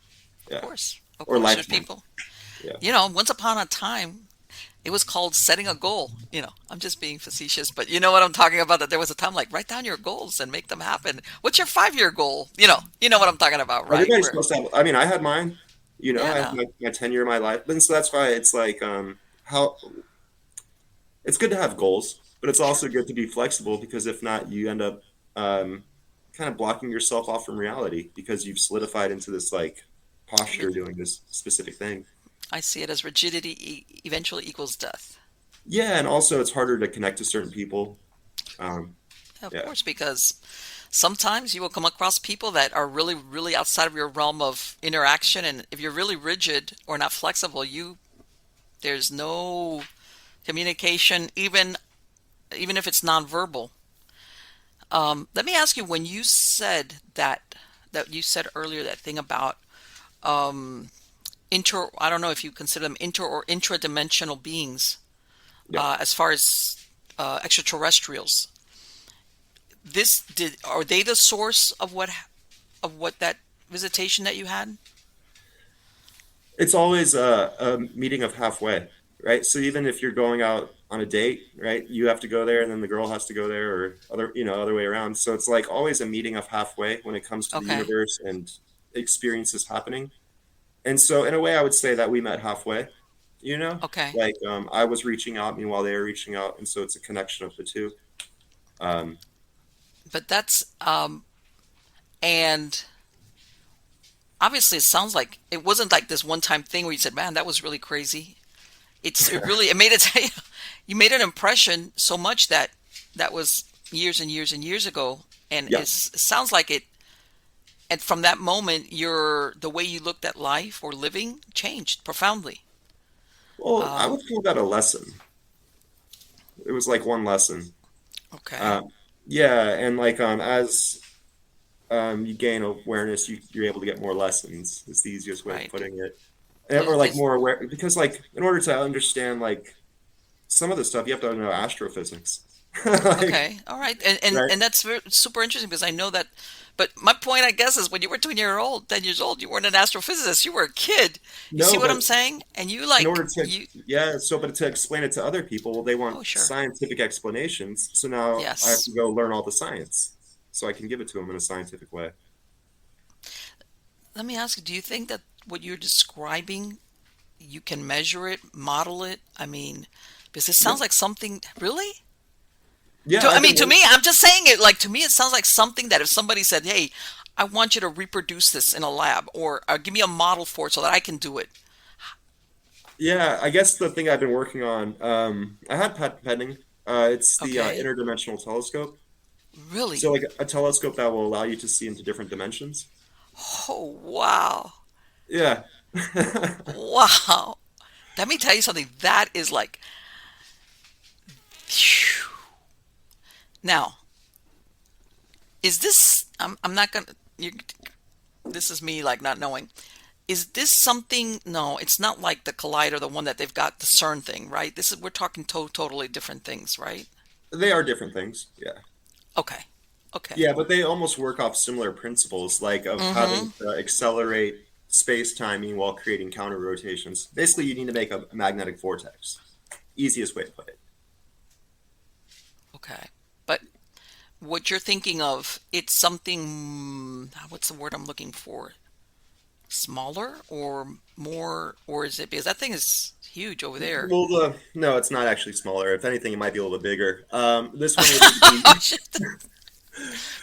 Speaker 1: Of
Speaker 2: Yeah.
Speaker 1: course. Of
Speaker 2: Or
Speaker 1: course. There's
Speaker 2: lifetime.
Speaker 1: people.
Speaker 2: Yeah.
Speaker 1: Once upon a time, it was called setting a goal. I'm just being facetious, but you know what I'm talking about, that there was a time like write down your goals and make them happen. What's your 5-year goal? You know what I'm talking about, right?
Speaker 2: Everybody's
Speaker 1: Where,
Speaker 2: supposed to have, I mean, I had mine,
Speaker 1: yeah,
Speaker 2: I have
Speaker 1: no,
Speaker 2: my 10 year of my life. And so that's why it's like, how it's good to have goals, but it's
Speaker 1: sure.
Speaker 2: also good to be flexible because if not, you end up um, kind of blocking yourself off from reality because you've solidified into this like posture doing this specific thing.
Speaker 1: I see it as rigidity eventually equals death.
Speaker 2: Yeah, and also it's harder to connect to certain people. Um,
Speaker 1: Of
Speaker 2: yeah,
Speaker 1: course, because sometimes you will come across people that are really, really outside of your realm of interaction, and if you're really rigid or not flexible, there's no communication, even if it's nonverbal. Let me ask you, when you said that you said earlier that thing about um, I don't know if you consider them inter or intradimensional beings,
Speaker 2: yeah.
Speaker 1: as far as extraterrestrials. Are they the source of what that visitation that you had?
Speaker 2: It's always a meeting of halfway, right? So even if you're going out on a date, right, you have to go there, and then the girl has to go there, or other way around. So it's like always a meeting of halfway when it comes to the
Speaker 1: Okay,
Speaker 2: universe and experiences happening. And so in a way, I would say that we met halfway. You know,
Speaker 1: okay,
Speaker 2: like I was reaching out, meanwhile they were reaching out, and so it's a connection of the two. Um,
Speaker 1: but that's and obviously it sounds like it wasn't like this one time thing where you said, "Man, that was really crazy." It made it you made an impression so much that was years and years and years ago, and
Speaker 2: yeah.
Speaker 1: it sounds like it. And from that moment, the way you looked at life or living changed profoundly.
Speaker 2: Well, I
Speaker 1: Um,
Speaker 2: would call that a lesson. It was like one lesson.
Speaker 1: okay,
Speaker 2: Uh, yeah, and like as you gain awareness, you're able to get more lessons. Is the easiest way of
Speaker 1: right.
Speaker 2: putting it. Or
Speaker 1: There's,
Speaker 2: like
Speaker 1: there's,
Speaker 2: more aware because like in order to understand like some of the stuff, you have to know astrophysics. Like,
Speaker 1: okay, all right, and
Speaker 2: right?
Speaker 1: and that's super interesting because I know that. But my point, I guess, is when you were 10 years old, you weren't an astrophysicist. You were a kid. You see
Speaker 2: No,
Speaker 1: what I'm
Speaker 2: but
Speaker 1: saying? And you
Speaker 2: in order to
Speaker 1: you.
Speaker 2: yeah, so but to explain it to other people, well, they want
Speaker 1: Oh, sure.
Speaker 2: scientific explanations. So now I have
Speaker 1: Yes.
Speaker 2: to go learn all the science so I can give it to them in a scientific way.
Speaker 1: Let me ask you, do you think that what you're describing, you can measure it, model it? I mean, because it sounds
Speaker 2: Yep.
Speaker 1: like something, really?
Speaker 2: Yeah,
Speaker 1: I
Speaker 2: I've
Speaker 1: mean,
Speaker 2: been
Speaker 1: to me, I'm just saying it, like, to me, it sounds like something that if somebody said, hey, I want you to reproduce this in a lab, or give me a model for it so that I can do it.
Speaker 2: yeah, I guess the thing I've been working on, I had patent pending. It's the
Speaker 1: Okay.
Speaker 2: interdimensional telescope.
Speaker 1: Really?
Speaker 2: So like a telescope that will allow you to see into different dimensions.
Speaker 1: Oh, wow.
Speaker 2: Yeah.
Speaker 1: Wow. Let me tell you something. That is like, phew. Now, is this, I'm not gonna, this is me like not knowing. Is this something? No, it's not like the Collider, the one that they've got the CERN thing, right? We're talking totally different things, right?
Speaker 2: They are different things. Yeah.
Speaker 1: Okay. Okay.
Speaker 2: Yeah, but they almost work off similar principles, like of having
Speaker 1: Mm-hmm.
Speaker 2: to accelerate space timing while creating counter rotations. Basically, you need to make a magnetic vortex. Easiest way to put it.
Speaker 1: Okay. But what you're thinking of, it's something, what's the word I'm looking for? Smaller or more, or is it because that thing is huge over there?
Speaker 2: Well, no, it's not actually smaller. If anything, it might be a little bit bigger. This one would be.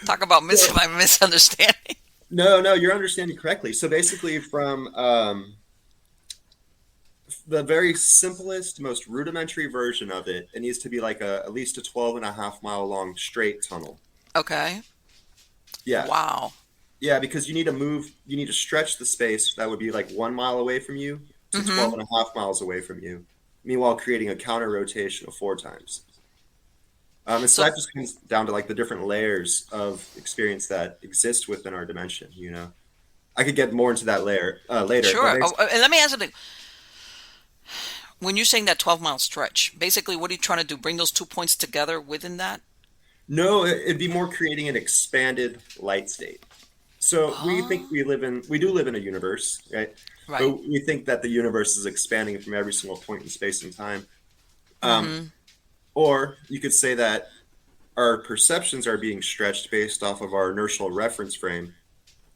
Speaker 1: Talk about
Speaker 2: So,
Speaker 1: my misunderstanding.
Speaker 2: no, no, you're understanding correctly. So basically, from the very simplest, most rudimentary version of it, it needs to be like at least a 12.5 mile long straight tunnel.
Speaker 1: Okay.
Speaker 2: Yeah,
Speaker 1: Wow.
Speaker 2: yeah, because you need to stretch the space that would be like 1 mile away from you to twelve
Speaker 1: Mm-hmm.
Speaker 2: and a half miles away from you, meanwhile creating a counter rotation of 4 times. And so
Speaker 1: So
Speaker 2: that just comes down to like the different layers of experience that exist within our dimension. I could get more into that layer later, but
Speaker 1: sure. Oh,
Speaker 2: basically,
Speaker 1: and let me ask something. When you're saying that 12-mile stretch, basically, what are you trying to do? Bring those 2 points together within that?
Speaker 2: no, it'd be more creating an expanded light state. So we think
Speaker 1: Oh,
Speaker 2: we do live in a universe, right? But
Speaker 1: right.
Speaker 2: we think that the universe is expanding from every single point in space and time. Um,
Speaker 1: Mm-hmm.
Speaker 2: or you could say that our perceptions are being stretched based off of our inertial reference frame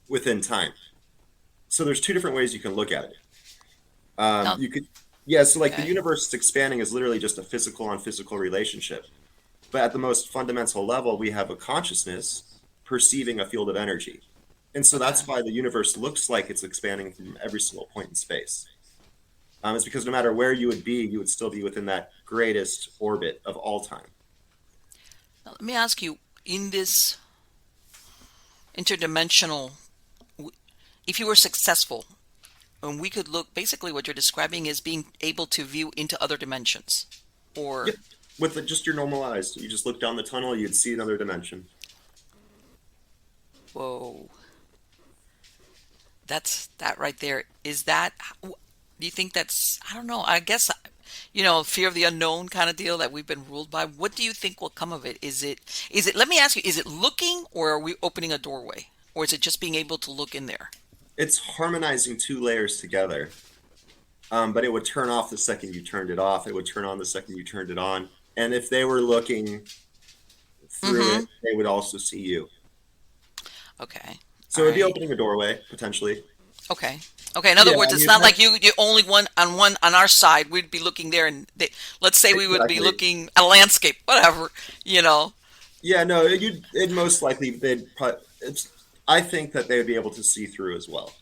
Speaker 2: within time. So there's two different ways you can look at it.
Speaker 1: Now,
Speaker 2: You could, yeah, so like the
Speaker 1: okay.
Speaker 2: universe is expanding is literally just a physical on physical relationship. But at the most fundamental level, we have a consciousness perceiving a field of energy. And so
Speaker 1: Okay.
Speaker 2: that's why the universe looks like it's expanding from every single point in space. It's because no matter where you would be, you would still be within that greatest orbit of all time.
Speaker 1: Now, let me ask you, in this interdimensional, if you were successful, and we could look, basically what you're describing is being able to view into other dimensions. Or,
Speaker 2: Yep. With just your normal eyes, you just look down the tunnel, you'd see another dimension.
Speaker 1: whoa, that right there. Is that, do you think that's, I don't know, I guess, fear of the unknown kind of deal that we've been ruled by. What do you think will come of it? Let me ask you, is it looking or are we opening a doorway? Or is it just being able to look in there?
Speaker 2: It's harmonizing two layers together, but it would turn off the second you turned it off. It would turn on the second you turned it on. And if they were looking through
Speaker 1: Mm-hmm.
Speaker 2: it, they would also see you.
Speaker 1: Okay.
Speaker 2: So
Speaker 1: All
Speaker 2: it'd be
Speaker 1: right.
Speaker 2: opening a doorway potentially.
Speaker 1: Okay. Okay. In other
Speaker 2: Yeah,
Speaker 1: words,
Speaker 2: I
Speaker 1: it's
Speaker 2: mean
Speaker 1: not like
Speaker 2: that
Speaker 1: you only one on our side. We'd be looking there, and let's say we would be
Speaker 2: exactly.
Speaker 1: looking at a landscape, whatever. You know.
Speaker 2: Yeah, no, it most likely they'd probably, it's I think that they would be able to see through as well.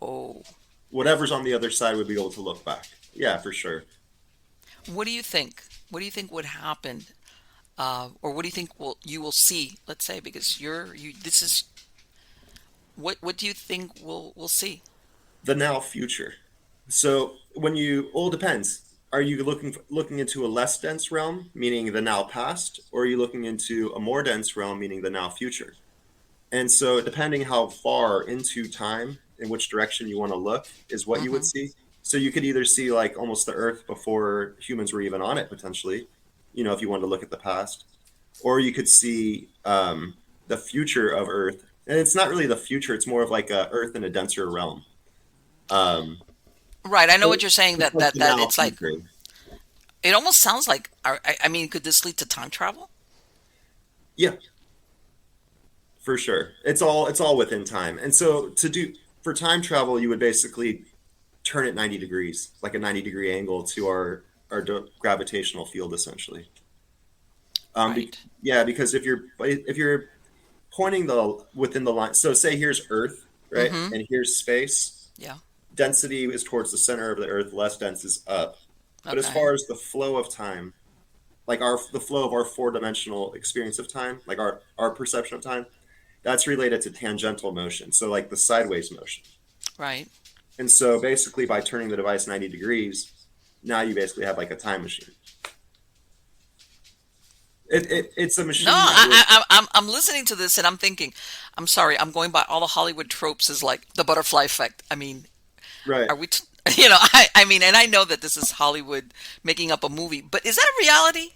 Speaker 1: Oh,
Speaker 2: Whatever's on the other side would be able to look back. Yeah, for sure.
Speaker 1: what do you think? What do you think would happen, or what do you think you will see? Let's say because you. This is what do you think we'll see?
Speaker 2: The now future. So when you all depends. Are you looking into a less dense realm, meaning the now past, or are you looking into a more dense realm, meaning the now future? And so depending how far into time, in which direction you want to look, is what you would
Speaker 1: Mm-hmm.
Speaker 2: see. So you could either see like almost the Earth before humans were even on it, potentially, if you wanted to look at the past, or you could see the future of Earth. And it's not really the future; it's more of like a Earth in a denser realm. Um,
Speaker 1: Right. I know
Speaker 2: so
Speaker 1: what you're saying.
Speaker 2: it's
Speaker 1: That
Speaker 2: like
Speaker 1: that
Speaker 2: the
Speaker 1: that
Speaker 2: now
Speaker 1: it's like
Speaker 2: future.
Speaker 1: it almost sounds like. I mean, could this lead to time travel?
Speaker 2: Yeah, for sure. It's all within time. And so to do for time travel, you would basically turn it 90 degrees, like a 90-degree angle to our gravitational field, essentially. Um, be,
Speaker 1: Right.
Speaker 2: yeah, because if you're pointing the within the line, so say here's Earth, right,
Speaker 1: Mm-hmm.
Speaker 2: and here's space.
Speaker 1: Yeah.
Speaker 2: Density is towards the center of the Earth, less dense is up. But as
Speaker 1: Okay.
Speaker 2: far as the flow of time, like the flow of our four-dimensional experience of time, like our perception of time, that's related to tangential motion. So like the sideways motion.
Speaker 1: Right.
Speaker 2: And so basically by turning the device 90 degrees, now you basically have like a time machine. It's a
Speaker 1: No,
Speaker 2: machine that would.
Speaker 1: I'm listening to this and I'm thinking, I'm sorry, I'm going by all the Hollywood tropes is like the butterfly effect. I mean,
Speaker 2: Right.
Speaker 1: are we, I mean, and I know that this is Hollywood making up a movie, but is that a reality?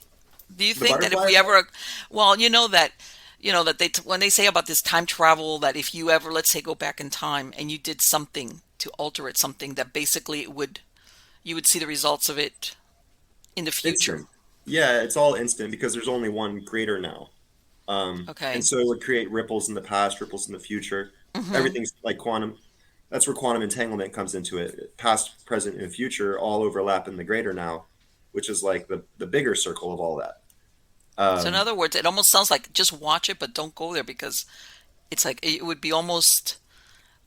Speaker 1: Do you
Speaker 2: The
Speaker 1: think that if
Speaker 2: butterfly
Speaker 1: we
Speaker 2: effect?
Speaker 1: ever, well, that when they say about this time travel, that if you ever, let's say, go back in time and you did something to alter it, something that basically you would see the results of it in the future.
Speaker 2: Instant. Yeah, it's all instant because there's only one greater now. And
Speaker 1: Okay.
Speaker 2: so it would create ripples in the past, ripples in the future.
Speaker 1: Mm-hmm.
Speaker 2: Everything's like quantum. That's where quantum entanglement comes into it. Past, present, and future all overlap in the greater now, which is like the bigger circle of all that.
Speaker 1: So in
Speaker 2: Um,
Speaker 1: other words, it almost sounds like just watch it, but don't go there because it's like it would be almost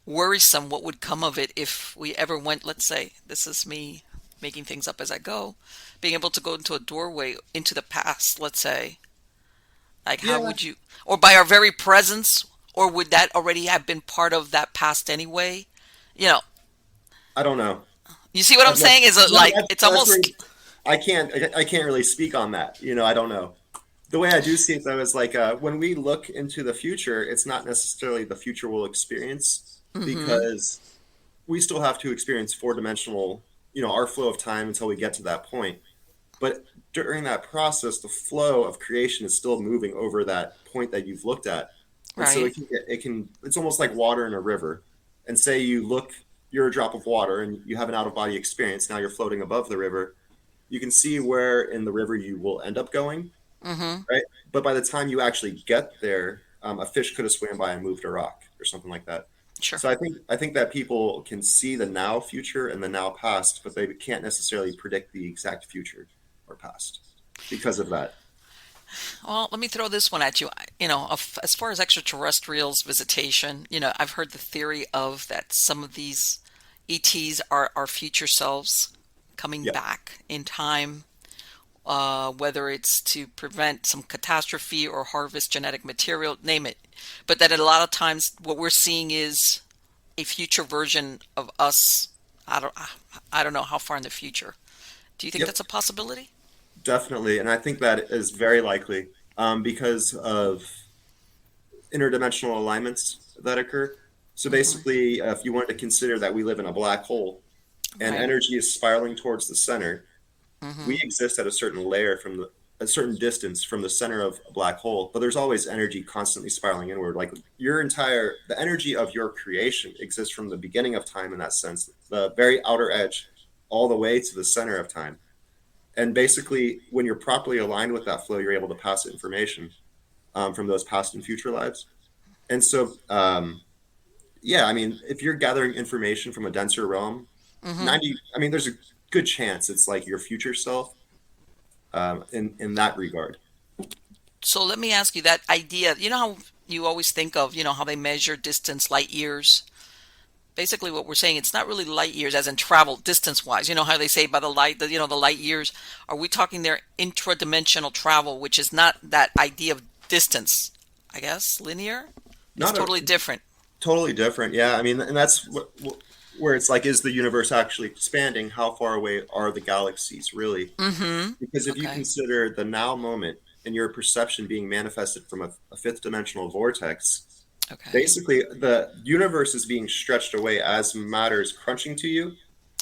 Speaker 1: worrisome what would come of it if we ever went, let's say, this is me making things up as I go, being able to go into a doorway into the past, let's say, like how
Speaker 2: yeah,
Speaker 1: would you, or by our very presence, or would that already have been part of that past anyway? You know,
Speaker 2: I don't know.
Speaker 1: you see what I'm saying? Is it like it's
Speaker 2: That's where
Speaker 1: almost
Speaker 2: I can't really speak on that. I don't know. The way I do see it though is like when we look into the future, it's not necessarily the future we'll experience
Speaker 1: mm-hmm,
Speaker 2: because we still have to experience four-dimensional, our flow of time until we get to that point. But during that process, the flow of creation is still moving over that point that you've looked at. And so
Speaker 1: right?
Speaker 2: it's almost like water in a river. And say you're a drop of water and you have an out of body experience. Now you're floating above the river. You can see where in the river you will end up going,
Speaker 1: Mm-hmm.
Speaker 2: right? But by the time you actually get there, a fish could have swam by and moved a rock or something like that.
Speaker 1: Sure.
Speaker 2: So I think that people can see the now future and the now past, but they can't necessarily predict the exact future or past because of that.
Speaker 1: Well, let me throw this one at you. As far as extraterrestrials visitation, I've heard the theory of that some of these ETs are our future selves coming
Speaker 2: Yeah,
Speaker 1: back in time, whether it's to prevent some catastrophe or harvest genetic material, name it. But that a lot of times what we're seeing is a future version of us. I don't, I don't know how far in the future. Do you think
Speaker 2: yep,
Speaker 1: that's a possibility?
Speaker 2: definitely. And I think that is very likely because of interdimensional alignments that occur. So
Speaker 1: Hmm.
Speaker 2: basically, if you wanted to consider that we live in a black hole and
Speaker 1: Right.
Speaker 2: energy is spiraling towards the center, we
Speaker 1: Hmm.
Speaker 2: exist at a certain layer a certain distance from the center of a black hole, but there's always energy constantly spiraling inward. Like the energy of your creation exists from the beginning of time in that sense, the very outer edge, all the way to the center of time. And basically, when you're properly aligned with that flow, you're able to pass information from those past and future lives. And so, yeah, I mean, if you're gathering information from a denser realm,
Speaker 1: Hmm.
Speaker 2: I mean, there's a good chance it's like your future self in that regard.
Speaker 1: So let me ask you that idea. You know how you always think of, how they measure distance, light years? Basically, what we're saying, it's not really light years as in travel distance wise. You know how they say by the light, the light years. Are we talking there intradimensional travel, which is not that idea of distance? I guess linear. It's
Speaker 2: Not a
Speaker 1: totally different.
Speaker 2: totally different. Yeah, I mean, and that's where it's like, is the universe actually expanding? How far away are the galaxies really?
Speaker 1: Mm-hmm.
Speaker 2: Because if you
Speaker 1: Okay.
Speaker 2: consider the now moment and your perception being manifested from a fifth dimensional vortex,
Speaker 1: Okay.
Speaker 2: basically the universe is being stretched away as matter is crunching to you.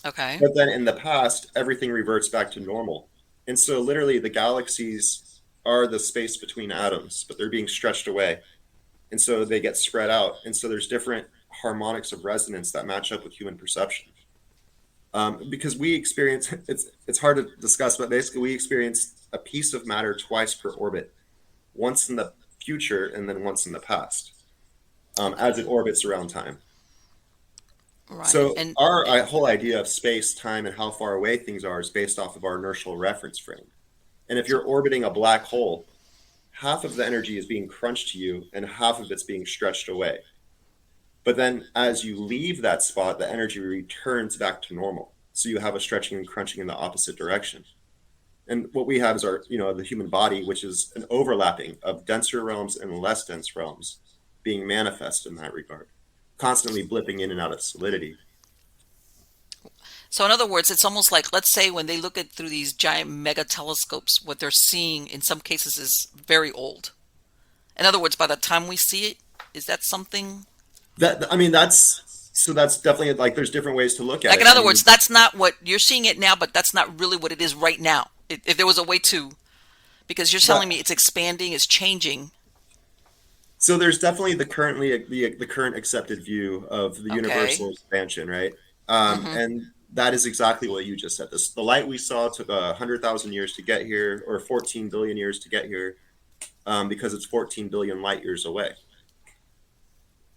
Speaker 1: Okay.
Speaker 2: But then in the past, everything reverts back to normal. And so literally the galaxies are the space between atoms, but they're being stretched away. And so they get spread out. And so there's different harmonics of resonance that match up with human perception. Because we experience it's hard to discuss, but basically we experience a piece of matter twice per orbit, once in the future and then once in the past, as it
Speaker 1: Okay.
Speaker 2: orbits around time.
Speaker 1: Right.
Speaker 2: So our whole idea of space, time, and how far away things are is based off of our inertial reference frame. And if
Speaker 1: So
Speaker 2: you're orbiting a black hole, half of the energy is being crunched to you and half of it's being stretched away. But then as you leave that spot, the energy returns back to normal. So you have a stretching and crunching in the opposite direction. And what we have is the human body, which is an overlapping of denser realms and less dense realms being manifest in that regard, constantly blipping in and out of solidity.
Speaker 1: So in other words, it's almost like, let's say when they look at through these giant mega telescopes, what they're seeing in some cases is very old. In other words, by the time we see it, is that something
Speaker 2: I mean, that's definitely like there's different ways to look at
Speaker 1: like, in
Speaker 2: it. I
Speaker 1: other words,
Speaker 2: mean,
Speaker 1: that's not what you're seeing it now, but that's not really what it is right now. If there was a way to, because you're telling me
Speaker 2: that
Speaker 1: it's expanding, it's changing.
Speaker 2: so there's definitely the current accepted view of the
Speaker 1: Okay.
Speaker 2: universal expansion, right?
Speaker 1: Mm-hmm.
Speaker 2: And That is exactly what you just said. The light we saw took 100,000 years to get here, or 14 billion years to get here, because it's 14 billion light years away.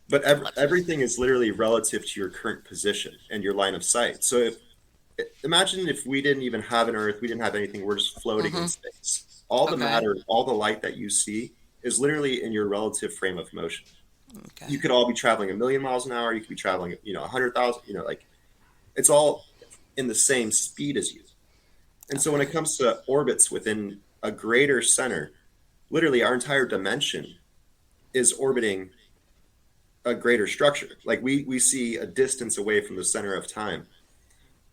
Speaker 2: But everything is literally relative to your current position and your line of sight. So imagine if we didn't even have an Earth, we didn't have anything, we're just floating in
Speaker 1: Mm-hmm.
Speaker 2: space. All the
Speaker 1: Okay.
Speaker 2: matter, all the light that you see is literally in your relative frame of motion. You
Speaker 1: Okay.
Speaker 2: could all be traveling a million miles an hour. You could be traveling, 100,000. Like it's all in the same speed as you. And so when
Speaker 1: Okay.
Speaker 2: it comes to orbits within a greater center, literally our entire dimension is orbiting a greater structure. Like we see a distance away from the center of time.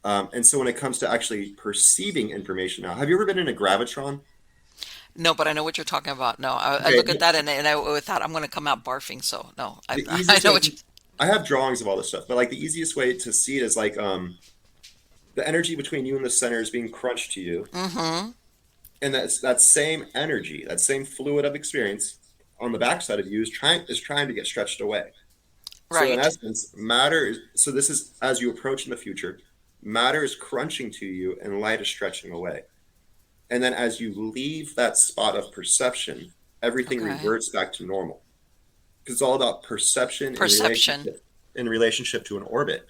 Speaker 2: And so when it comes to actually perceiving information now, have you ever been in a gravitron?
Speaker 1: No, but I know what you're talking about. No, I
Speaker 2: Okay,
Speaker 1: look at that and I thought I'm going to come out barfing. So no,
Speaker 2: the
Speaker 1: I
Speaker 2: easiest
Speaker 1: know
Speaker 2: way,
Speaker 1: what you.
Speaker 2: I have drawings of all this stuff, but like the easiest way to see it is like the energy between you and the center is being crunched to you,
Speaker 1: Mm-hmm.
Speaker 2: and that's that same energy, that same fluid of experience on the backside of you is trying to get stretched away. So in
Speaker 1: Right.
Speaker 2: essence, matter is so this is as you approach in the future, matter is crunching to you and light is stretching away. And then as you leave that spot of perception, everything
Speaker 1: Okay.
Speaker 2: reverts back to normal. Because it's all about perception
Speaker 1: Perception.
Speaker 2: in relationship to an orbit.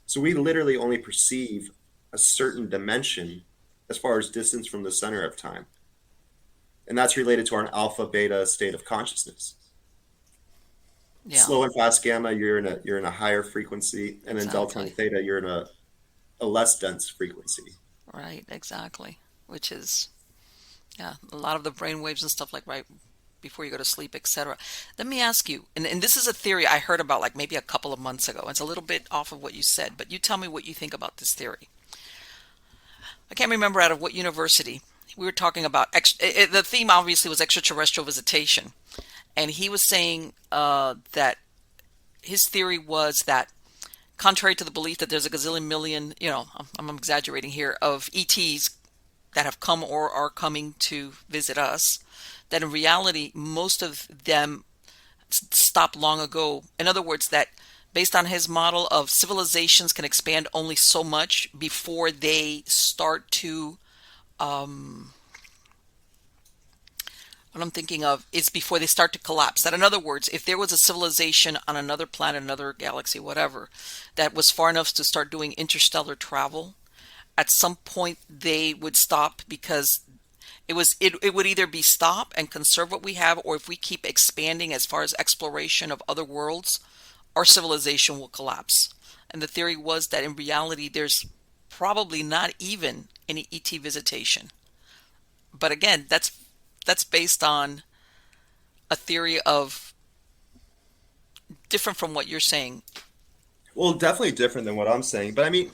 Speaker 2: So we literally only perceive a certain dimension as far as distance from the center of time. And that's related to our alpha beta state of consciousness.
Speaker 1: Yeah.
Speaker 2: Slow and fast gamma, you're in a higher frequency, and then delta
Speaker 1: Exactly.
Speaker 2: and theta, you're in a less dense frequency.
Speaker 1: Right. Exactly. Which is yeah, a lot of the brain waves and stuff like right before you go to sleep, etc. Let me ask you, and this is a theory I heard about like maybe a couple of months ago. It's a little bit off of what you said, but you tell me what you think about this theory. I can't remember out of what university we were talking about. The theme obviously was extraterrestrial visitation, and he was saying that his theory was that, contrary to the belief that there's a gazillion million, I'm exaggerating here, of ETs that have come or are coming to visit us, that in reality, most of them stopped long ago. In other words, that based on his model of civilizations can expand only so much before they start to what I'm thinking of is before they start to collapse. That in other words, if there was a civilization on another planet, another galaxy, whatever, that was far enough to start doing interstellar travel, at some point they would stop because it would either be stop and conserve what we have, or if we keep expanding as far as exploration of other worlds, our civilization will collapse. And the theory was that in reality there's probably not even any ET visitation. But again, that's based on a theory of different from what you're saying.
Speaker 2: Well, definitely different than what I'm saying, but I mean,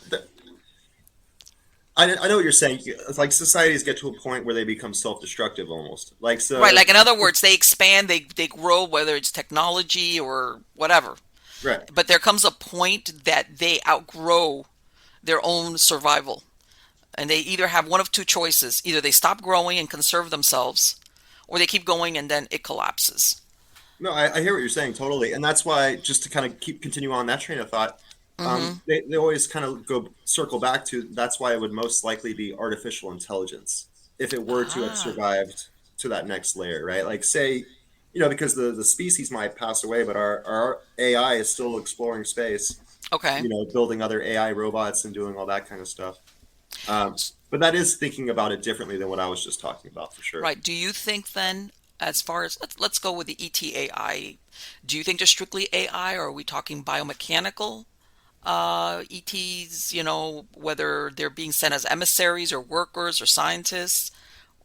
Speaker 2: I know what you're saying. It's like societies get to a point where they become self-destructive almost. Like
Speaker 1: Right,
Speaker 2: so,
Speaker 1: like in other words, they expand, they grow, whether it's technology or whatever.
Speaker 2: right?
Speaker 1: But there comes a point that they outgrow their own survival. And they either have one of two choices. Either they stop growing and conserve themselves, or they keep going and then it collapses.
Speaker 2: No, I hear what you're saying totally, and that's why just to kind of continue on that train of thought,
Speaker 1: Mm-hmm.
Speaker 2: they always kind of go circle back to that's why it would most likely be artificial intelligence if it were to have
Speaker 1: Ah,
Speaker 2: survived to that next layer, right? Like say, because the species might pass away, but our AI is still exploring space,
Speaker 1: okay.
Speaker 2: building other AI robots and doing all that kind of stuff. But that is thinking about it differently than what I was just talking about for sure.
Speaker 1: Right. Do you think then, as far as let's go with the ETA, do you think they're strictly AI, or are we talking biomechanical ETs? Whether they're being sent as emissaries or workers or scientists,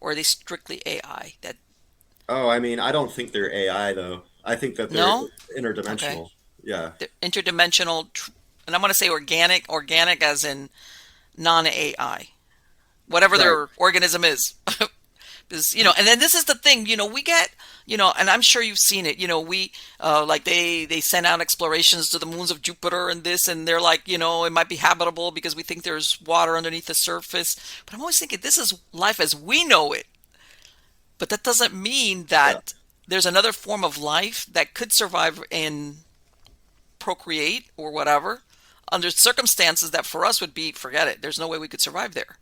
Speaker 1: or are they strictly AI? That
Speaker 2: Oh, I mean, I don't think they're AI though. I think that they're
Speaker 1: no? Okay.
Speaker 2: interdimensional. Yeah,
Speaker 1: They're interdimensional, and I'm going to say organic as in non-AI, whatever
Speaker 2: right.
Speaker 1: their organism is. Because, and then this is the thing, we get, and I'm sure you've seen it, we like they send out explorations to the moons of Jupiter and this, and they're like, it might be habitable because we think there's water underneath the surface. But I'm always thinking this is life as we know it. But that doesn't mean
Speaker 2: Yeah.
Speaker 1: that there's another form of life that could survive and procreate or whatever under circumstances that for us would be, forget it. There's no way we could survive there.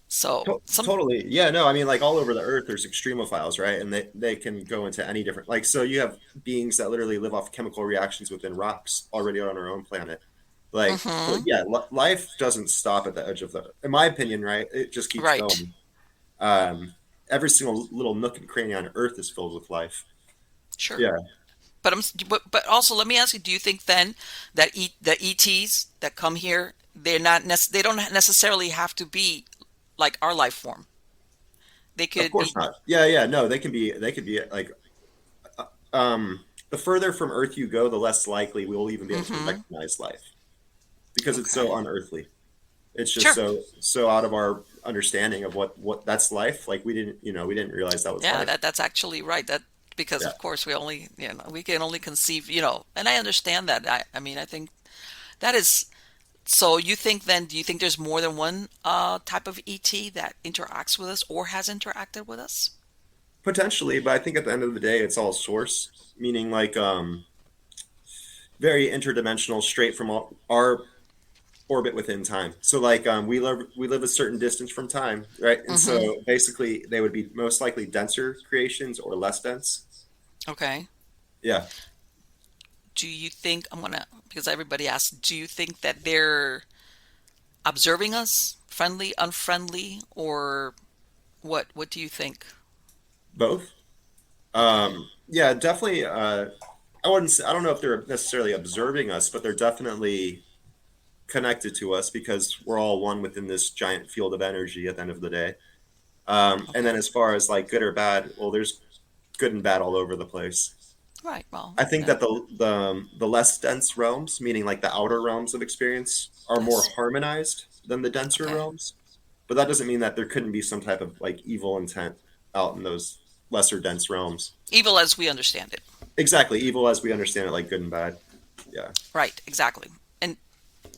Speaker 1: So some,
Speaker 2: Totally. Yeah, no, I mean, like all over the earth, there's extremophiles, right? And they can go into any different, like, so you have beings that literally live off chemical reactions within rocks already on our own planet. Like, so
Speaker 1: hmm
Speaker 2: yeah, life doesn't stop at the edge of in my opinion, right? It just keeps
Speaker 1: right,
Speaker 2: going. Um, every single little nook and cranny on earth is filled with life.
Speaker 1: sure.
Speaker 2: Yeah,
Speaker 1: But also let me ask you, do you think then that the ETs that come here, they don't necessarily have to be like our life form. They
Speaker 2: of
Speaker 1: could
Speaker 2: course
Speaker 1: be
Speaker 2: not. Yeah, yeah, no, they could be like, the further from earth you go, the less likely we will even be able to
Speaker 1: hmm
Speaker 2: recognize life because it's so
Speaker 1: okay.
Speaker 2: unearthly. It's just
Speaker 1: Sure.
Speaker 2: so out of our understanding of what that's life. Like we didn't realize that was
Speaker 1: Yeah,
Speaker 2: life.
Speaker 1: that's actually right. That because
Speaker 2: Yeah,
Speaker 1: of course we only, we can only conceive, and I understand that. I mean, I think that is so you think then do you think there's more than one type of ET that interacts with us or has interacted with us?
Speaker 2: potentially, but I think at the end of the day, it's all source, meaning like very interdimensional, straight from our orbit within time. So like we live a certain distance from time, right? And
Speaker 1: hmm
Speaker 2: so basically, they would be most likely denser creations or less dense.
Speaker 1: Okay.
Speaker 2: Yeah,
Speaker 1: Do you think I'm gonna because everybody asks, do you think that they're observing us, friendly, unfriendly, or what? What do you think?
Speaker 2: both.
Speaker 1: Okay.
Speaker 2: Yeah, definitely. I wouldn't say, I don't know if they're necessarily observing us, but they're definitely connected to us because we're all one within this giant field of energy at the end of the day. And
Speaker 1: Okay.
Speaker 2: then as far as like good or bad, well, there's good and bad all over the place.
Speaker 1: Right. Well,
Speaker 2: I think
Speaker 1: yeah.
Speaker 2: that the less dense realms, meaning like the outer realms of experience, are more
Speaker 1: Yes.
Speaker 2: harmonized than the denser
Speaker 1: Okay.
Speaker 2: realms. But that doesn't mean that there couldn't be some type of like evil intent out in those lesser dense realms.
Speaker 1: Evil as we understand it.
Speaker 2: Exactly, evil as we understand it, like good and bad. Yeah.
Speaker 1: Right. Exactly. And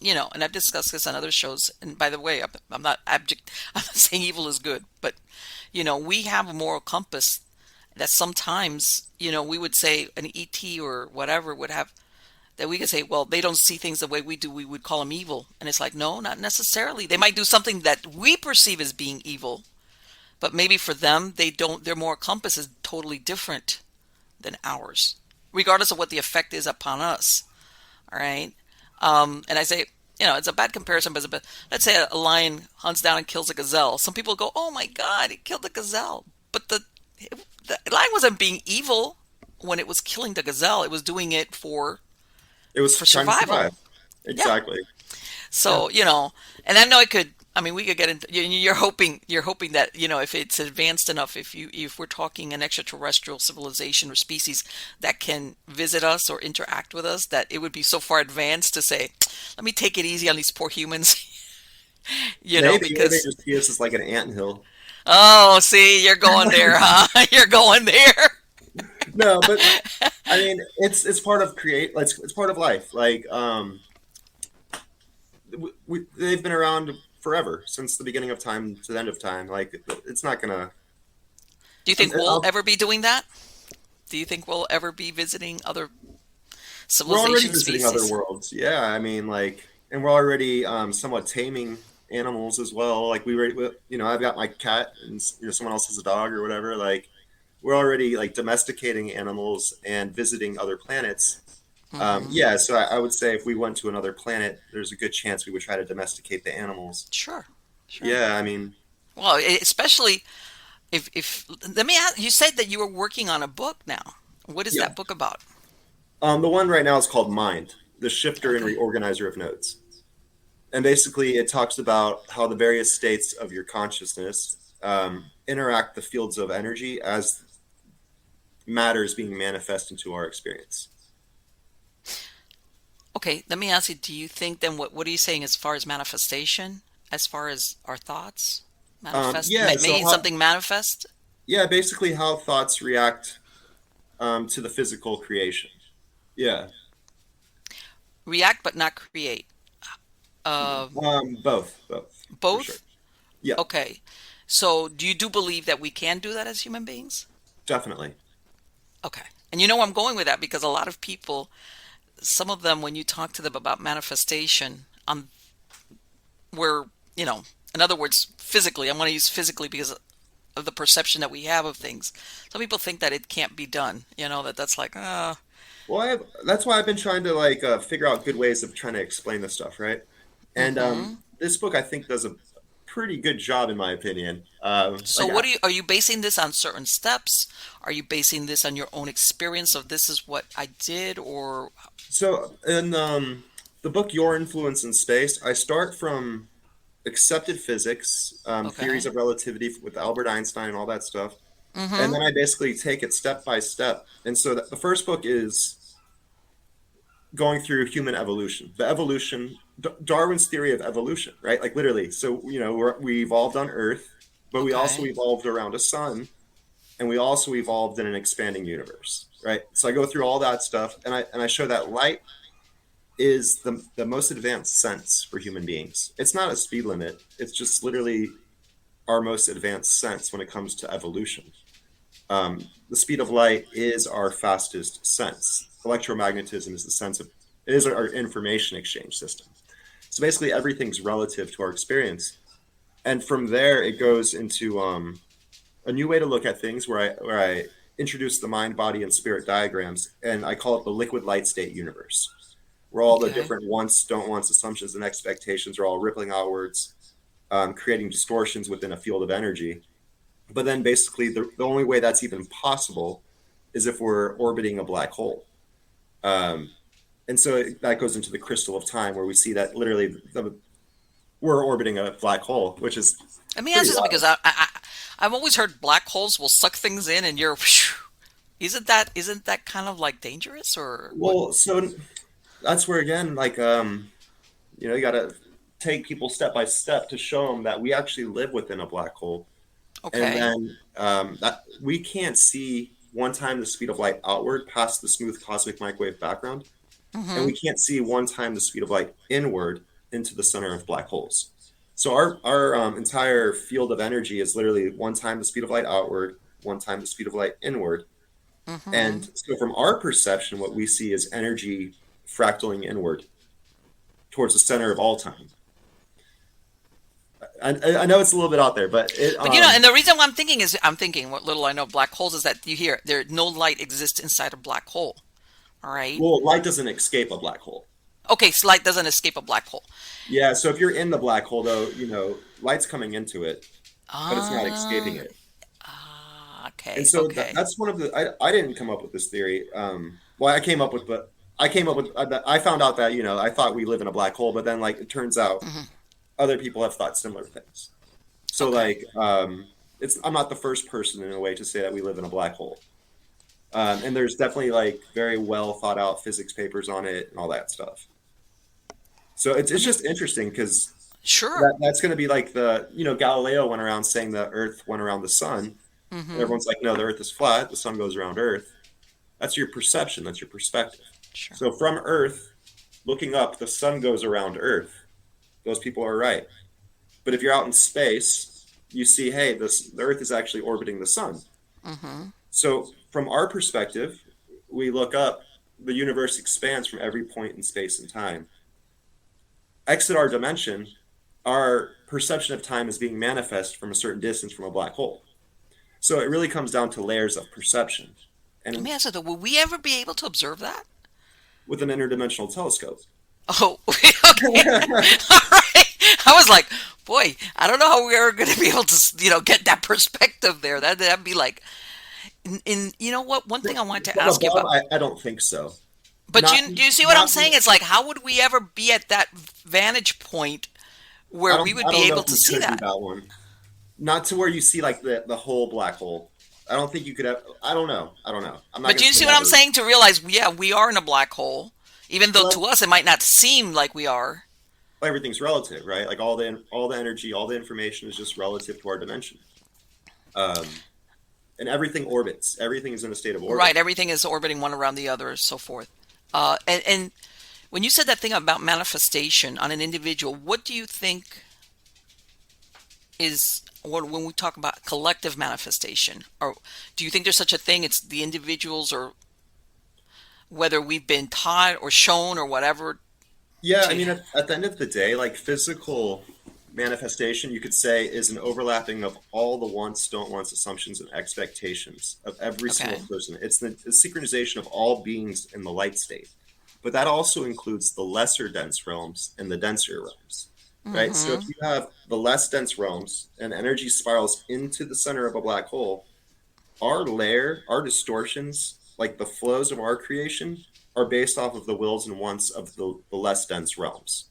Speaker 1: and I've discussed this on other shows. And by the way, I'm not abject. I'm not saying evil is good, but we have a moral compass that sometimes we would say an ET or whatever would have that we could say, well, they don't see things the way we do. We would call them evil, and it's like, no, not necessarily. They might do something that we perceive as being evil, but maybe for them, they don't. Their moral compass is totally different than ours, regardless of what the effect is upon us. All right. And I say, it's a bad comparison, but let's say a lion hunts down and kills a gazelle. Some people go, "Oh my God, it killed the gazelle," but the lion wasn't being evil when it was killing the gazelle. It was doing it
Speaker 2: It was
Speaker 1: for
Speaker 2: trying to survive.
Speaker 1: survival. Yeah.
Speaker 2: Exactly. Yeah.
Speaker 1: So, and I know it could. I mean, we could get into. You're hoping that if it's advanced enough, if we're talking an extraterrestrial civilization or species that can visit us or interact with us, that it would be so far advanced to say, let me take it easy on these poor humans,
Speaker 2: Maybe, or they
Speaker 1: because
Speaker 2: just see us as like an anthill.
Speaker 1: oh, see, you're going there, huh? You're going there.
Speaker 2: No, but I mean, it's part of create. Like, it's part of life. Like, they've been around forever since the beginning of time to the end of time. Like, it's not gonna.
Speaker 1: Do you think we'll
Speaker 2: I'll,
Speaker 1: ever be doing that? Do you think we'll ever be visiting other
Speaker 2: we're already
Speaker 1: civilization
Speaker 2: visiting other
Speaker 1: species?
Speaker 2: worlds. Yeah, I mean, like, and we're already somewhat taming animals as well. Like, I've got my cat, and someone else has a dog or whatever. Like, we're already like domesticating animals and visiting other planets.
Speaker 1: hmm
Speaker 2: Yeah, so I would say if we went to another planet, there's a good chance we would try to domesticate the animals.
Speaker 1: Sure, sure.
Speaker 2: Yeah, I mean,
Speaker 1: Well, especially if let me ask. You said that you were working on a book now. What is
Speaker 2: yeah.
Speaker 1: that book about?
Speaker 2: The one right now is called Mind, the shifter and
Speaker 1: Okay.
Speaker 2: reorganizer of nodes. And basically, it talks about how the various states of your consciousness interact the fields of energy as matter is being manifest into our experience.
Speaker 1: Okay, let me ask you, do you think then what are you saying as far as manifestation? As far as our thoughts? Manifest
Speaker 2: Yeah, so
Speaker 1: making something manifest?
Speaker 2: yeah, basically how thoughts react to the physical creation. Yeah,
Speaker 1: React but not create. Uh,
Speaker 2: both for sure.
Speaker 1: both?
Speaker 2: Yeah,
Speaker 1: Okay. So do you do believe that we can do that as human beings?
Speaker 2: definitely.
Speaker 1: Okay. And I'm going with that because a lot of people some of them, when you talk to them about manifestation, where, you know, in other words, physically, I want to use physically because of the perception that we have of things. Some people think that it can't be done, that's like,
Speaker 2: Well, that's why I've been trying to like figure out good ways of trying to explain this stuff, right? And
Speaker 1: mm-hmm.
Speaker 2: this book I think does a pretty good job in my opinion.
Speaker 1: So are you basing this on certain steps? Are you basing this on your own experience of this is what I did, or
Speaker 2: so in the book Your Influence in Space, I start from accepted physics, theories
Speaker 1: okay.
Speaker 2: of relativity with Albert Einstein and all that stuff, and
Speaker 1: Mm-hmm.
Speaker 2: then I basically take it step by step. And so the first book is going through human evolution, the evolution, Darwin's theory of evolution, right? Like literally. So, we evolved on Earth, but we also
Speaker 1: Okay.
Speaker 2: evolved around a sun, and we also evolved in an expanding universe, right? So I go through all that stuff, and I show that light is the most advanced sense for human beings. It's not a speed limit. It's just literally our most advanced sense when it comes to evolution. The speed of light is our fastest sense. Electromagnetism is the sense of it is our information exchange system. So basically, everything's relative to our experience, and from there it goes into a new way to look at things where I introduce the mind, body, and spirit diagrams, and I call it the liquid light state universe, where all the
Speaker 1: Okay.
Speaker 2: different wants, don't wants, assumptions, and expectations are all rippling outwards, creating distortions within a field of energy. But then basically, the only way that's even possible is if we're orbiting a black hole. Um, and so that goes into the crystal of time, where we see that literally we're orbiting a black hole, which is
Speaker 1: Let me
Speaker 2: pretty
Speaker 1: ask you something because
Speaker 2: wild.
Speaker 1: I've always heard black holes will suck things in, and isn't that kind of like dangerous or what?
Speaker 2: Well, so that's where again, like, you got to take people step by step to show them that we actually live within a black hole, and
Speaker 1: Okay.
Speaker 2: then that we can't see one time the speed of light outward past the smooth cosmic microwave background, and
Speaker 1: Mm-hmm.
Speaker 2: we can't see one time the speed of light inward into the center of black holes. So our entire field of energy is literally one time the speed of light outward, one time the speed of light inward.
Speaker 1: Mm-hmm.
Speaker 2: And so from our perception, what we see is energy fractaling inward towards the center of all time. I know it's a little bit out there, but it
Speaker 1: But and the reason why I'm thinking what little I know of black holes is that you hear there no light exists inside a black hole. All right.
Speaker 2: well, light doesn't escape a black hole.
Speaker 1: Okay, so light doesn't escape a black hole.
Speaker 2: Yeah, so if you're in the black hole, though, light's coming into it, but it's not escaping
Speaker 1: Ah,
Speaker 2: it. And
Speaker 1: okay,
Speaker 2: so
Speaker 1: okay,
Speaker 2: that's one of the I didn't come up with this theory. Well, I came up with, but I came up with I found out that I thought we live in a black hole, but then like it turns out
Speaker 1: hmm
Speaker 2: other people have thought similar things. So
Speaker 1: okay.
Speaker 2: like it's I'm not the first person in a way to say that we live in a black hole. And there's definitely like very well thought out physics papers on it and all that stuff. So it's
Speaker 1: Let me.
Speaker 2: just interesting because
Speaker 1: Sure.
Speaker 2: that's going to be like Galileo went around saying the Earth went around the sun, and
Speaker 1: Mm-hmm.
Speaker 2: everyone's like, no, the Earth is flat, the sun goes around Earth. That's your perception, that's your perspective.
Speaker 1: Sure.
Speaker 2: So from Earth, looking up, the sun goes around Earth. Those people are right. But if you're out in space, you see, hey, the Earth is actually orbiting the sun.
Speaker 1: Mm-hmm.
Speaker 2: So from our perspective, we look up, the universe expands from every point in space and time. Exit our dimension, our perception of time is being manifest from a certain distance from a black hole. So it really comes down to layers of perception.
Speaker 1: Let
Speaker 2: And
Speaker 1: me ask you though, will we ever be able to observe that?
Speaker 2: with an interdimensional telescope.
Speaker 1: Oh, okay. All right. I was like, boy, I don't know how we are going to be able to, get that perspective there. That'd be like, you know what? One thing I wanted to
Speaker 2: From
Speaker 1: ask you
Speaker 2: above,
Speaker 1: about.
Speaker 2: I don't think so.
Speaker 1: But
Speaker 2: Not,
Speaker 1: you see what I'm
Speaker 2: not,
Speaker 1: saying? It's like, how would we ever be at that vantage point where we would
Speaker 2: I
Speaker 1: be
Speaker 2: don't know
Speaker 1: able
Speaker 2: if
Speaker 1: to
Speaker 2: we
Speaker 1: see
Speaker 2: could do
Speaker 1: that?
Speaker 2: that one. Not to where you see like the whole black hole. I don't think you could have, I don't know. I don't know. I'm not
Speaker 1: But
Speaker 2: going to
Speaker 1: you
Speaker 2: say
Speaker 1: see what I'm
Speaker 2: never.
Speaker 1: saying? To realize, yeah, we are in a black hole, even though
Speaker 2: Well,
Speaker 1: to us it might not seem like we are.
Speaker 2: everything's relative, right? Like all the energy, all the information is just relative to our dimension. Um, and everything orbits. Everything is in a state of orbit.
Speaker 1: Right, everything is orbiting one around the other, so forth. And when you said that thing about manifestation on an individual, what do you think is when we talk about collective manifestation, or do you think there's such a thing? It's the individuals, or whether we've been taught or shown or whatever
Speaker 2: Yeah, I
Speaker 1: to.
Speaker 2: mean, at the end of the day, like physical manifestation, you could say, is an overlapping of all the wants, don't wants, assumptions, and expectations of every single
Speaker 1: Okay.
Speaker 2: person. It's the synchronization of all beings in the light state. But that also includes the lesser dense realms and the denser realms, right? So if
Speaker 1: Mm-hmm.
Speaker 2: you have the less dense realms and energy spirals into the center of a black hole, our layer, our distortions, like the flows of our creation, are based off of the wills and wants of the less dense realms.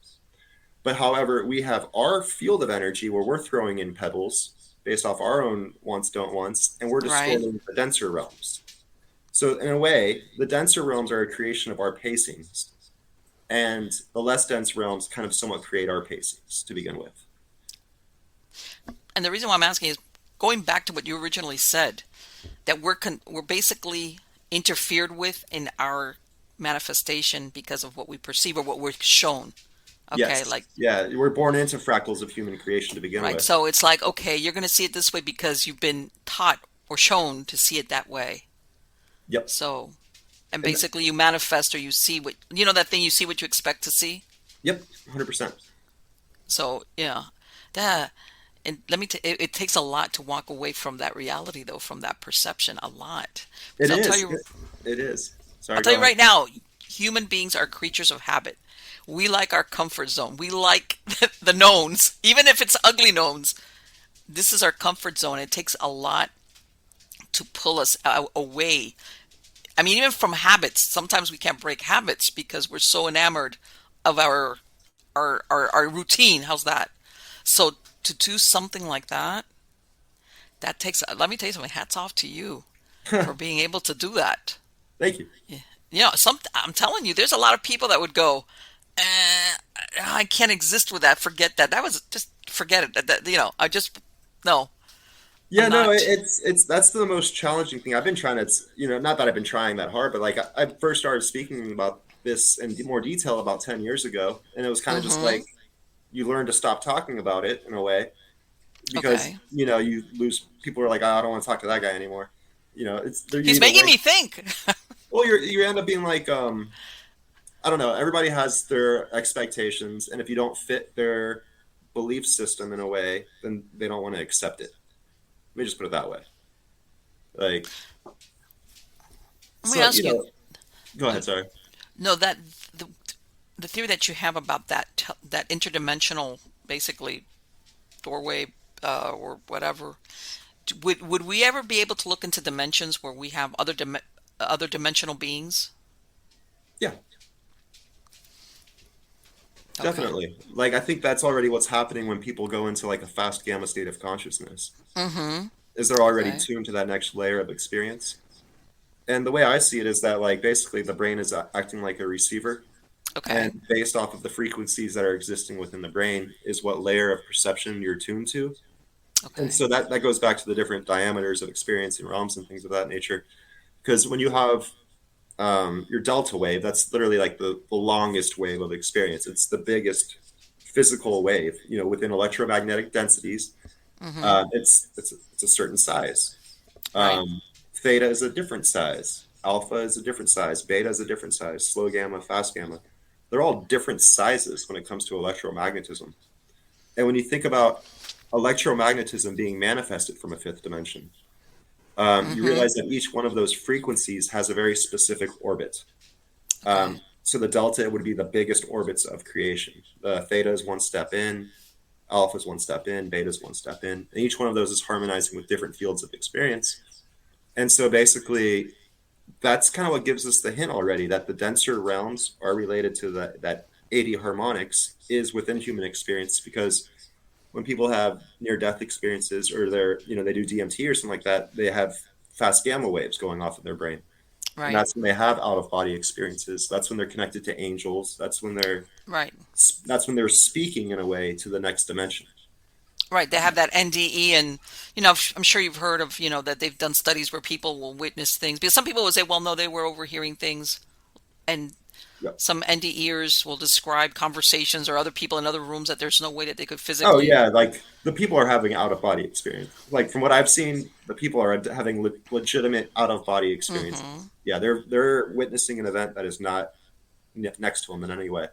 Speaker 2: But however, we have our field of energy where we're throwing in pebbles based off our own wants, don't wants, and we're
Speaker 1: Right.
Speaker 2: distorting the denser realms. So, in a way, the denser realms are a creation of our pacings, and the less dense realms kind of somewhat create our pacings to begin with.
Speaker 1: And the reason why I'm asking is going back to what you originally said, that we're basically interfered with in our manifestation because of what we perceive or what we're shown. Okay,
Speaker 2: Yes.
Speaker 1: like,
Speaker 2: Yeah, we're born into fractals of human creation to begin
Speaker 1: right.
Speaker 2: with.
Speaker 1: So it's like, okay, you're going to see it this way because you've been taught or shown to see it that way.
Speaker 2: Yep.
Speaker 1: So, and
Speaker 2: And
Speaker 1: basically you manifest or you see what, you know, that thing you see what you expect to see.
Speaker 2: yep, 100%.
Speaker 1: So, yeah, that, and let me, it takes a lot to walk away from that reality though, from that perception, a lot. Because
Speaker 2: It is. It is.
Speaker 1: I'll
Speaker 2: Sorry,
Speaker 1: tell
Speaker 2: go
Speaker 1: you
Speaker 2: ahead.
Speaker 1: right now, human beings are creatures of habit. We like our comfort zone. We like the knowns, even if it's ugly knowns. This is our comfort zone. It takes a lot to pull us away. I mean, even from habits. Sometimes we can't break habits because we're so enamored of our routine. How's that? So to do something like that, that takes. Let me tell you something. Hats off to you for being able to do that.
Speaker 2: Thank you.
Speaker 1: Yeah. You know, I'm telling you, there's a lot of people that would go, I can't exist with that. Forget that. That was just forget it. You know, I just no. I'm
Speaker 2: Yeah, no,
Speaker 1: not.
Speaker 2: it's that's the most challenging thing. I've been trying to, not that I've been trying that hard, but like I first started speaking about this in more detail about 10 years ago, and it was kind of just
Speaker 1: Mm-hmm.
Speaker 2: like you learn to stop talking about it in a way because,
Speaker 1: Okay.
Speaker 2: you lose people are like, oh, I don't want to talk to that guy anymore. It's they're you
Speaker 1: He's
Speaker 2: either
Speaker 1: making
Speaker 2: like,
Speaker 1: me think.
Speaker 2: well, you end up being like, I don't know, everybody has their expectations, and if you don't fit their belief system in a way, then they don't want to accept it. Let me just put it that way. Like,
Speaker 1: Let me
Speaker 2: so,
Speaker 1: ask you.
Speaker 2: go ahead, sorry.
Speaker 1: No, that the the theory that you have about that interdimensional, basically doorway or whatever. Would we ever be able to look into dimensions where we have other dimensional beings?
Speaker 2: Yeah,
Speaker 1: Okay.
Speaker 2: definitely. Like, I think that's already what's happening when people go into like a fast gamma state of consciousness,
Speaker 1: Mm-hmm.
Speaker 2: is they're already
Speaker 1: Okay.
Speaker 2: tuned to that next layer of experience. And the way I see it is that like basically the brain is acting like a receiver,
Speaker 1: Okay.
Speaker 2: and based off of the frequencies that are existing within the brain is what layer of perception you're tuned to. And
Speaker 1: Okay.
Speaker 2: so that goes back to the different diameters of experience and realms and things of that nature. Because when you have your delta wave, that's literally like the longest wave of experience. It's the biggest physical wave, within electromagnetic densities.
Speaker 1: Mm-hmm.
Speaker 2: It's a certain size.
Speaker 1: Right.
Speaker 2: Theta is a different size. Alpha is a different size. Beta is a different size. Slow gamma, fast gamma. They're all different sizes when it comes to electromagnetism. And when you think about electromagnetism being manifested from a fifth dimension, you
Speaker 1: Mm-hmm.
Speaker 2: realize that each one of those frequencies has a very specific orbit.
Speaker 1: Okay.
Speaker 2: So the delta would be the biggest orbits of creation. The theta is one step in, alpha is one step in, beta is one step in, and each one of those is harmonizing with different fields of experience. And so basically, that's kind of what gives us the hint already that the denser realms are related to that 80 harmonics is within human experience because when people have near death experiences or they do DMT or something like that, they have fast gamma waves going off in their brain. And
Speaker 1: Right.
Speaker 2: that's when they have out of body experiences. That's when they're connected to angels.
Speaker 1: Right.
Speaker 2: That's when they're speaking in a way to the next dimension.
Speaker 1: Right. They have that NDE, and you know, I'm sure you've heard of, you know, that they've done studies where people will witness things because some people will say, well, no, they were overhearing things, and
Speaker 2: Yep.
Speaker 1: Some NDEers will describe conversations or other people in other rooms that there's no way that they could
Speaker 2: Oh
Speaker 1: physically.
Speaker 2: yeah, like the people are having out of body experience. Like from what I've seen, the people are having legitimate out of body
Speaker 1: Hmm.
Speaker 2: experiences. Yeah, they're witnessing an event that is not next to them in any way.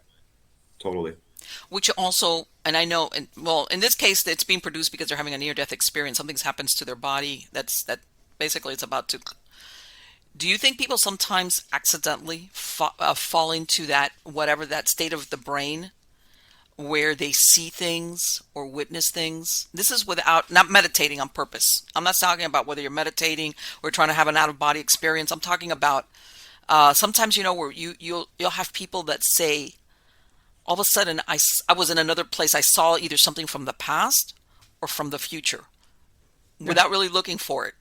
Speaker 2: Totally.
Speaker 1: Which also, and I know, and well, in this case, it's being produced because they're having a near-death experience. Something's happens to their body. That basically it's about to. Do you think people sometimes accidentally fall into that whatever that state of the brain where they see things or witness things? This is without not meditating on purpose. I'm not talking about whether you're meditating or trying to have an out-of-body experience. I'm talking about sometimes where you'll have people that say all of a sudden I was in another place. I saw either something from the past or from the future
Speaker 2: Yeah.
Speaker 1: without really looking for it.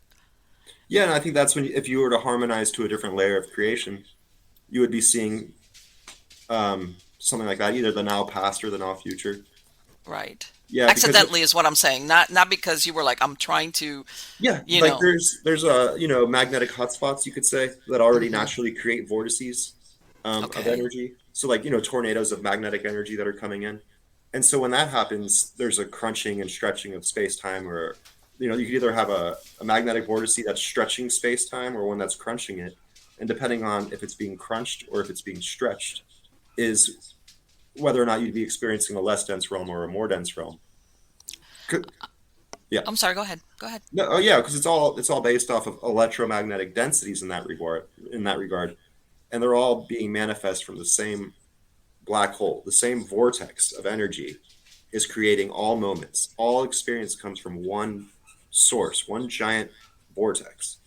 Speaker 2: Yeah, and I think that's when if you were to harmonize to a different layer of creation, you would be seeing something like that, either the now past or the now future.
Speaker 1: Right.
Speaker 2: Yeah, because
Speaker 1: Accidentally is what I'm saying. Not because you were like, I'm trying to,
Speaker 2: yeah,
Speaker 1: you
Speaker 2: like
Speaker 1: know.
Speaker 2: there's a magnetic hotspots you could say that already
Speaker 1: Hmm.
Speaker 2: naturally create vortices of
Speaker 1: Okay.
Speaker 2: energy. So like tornadoes of magnetic energy that are coming in, and so when that happens, there's a crunching and stretching of space time, or you could either have a magnetic vortice that's stretching space time or one that's crunching it, and depending on if it's being crunched or if it's being stretched, is whether or not you'd be experiencing a less dense realm or a more dense realm. Yeah.
Speaker 1: I'm sorry. Go ahead. Go ahead.
Speaker 2: No, oh yeah, because it's all based off of electromagnetic densities in that regard. And they're all being manifest from the same black hole, the same vortex of energy is creating all moments. All experience comes from one source, one giant vortex.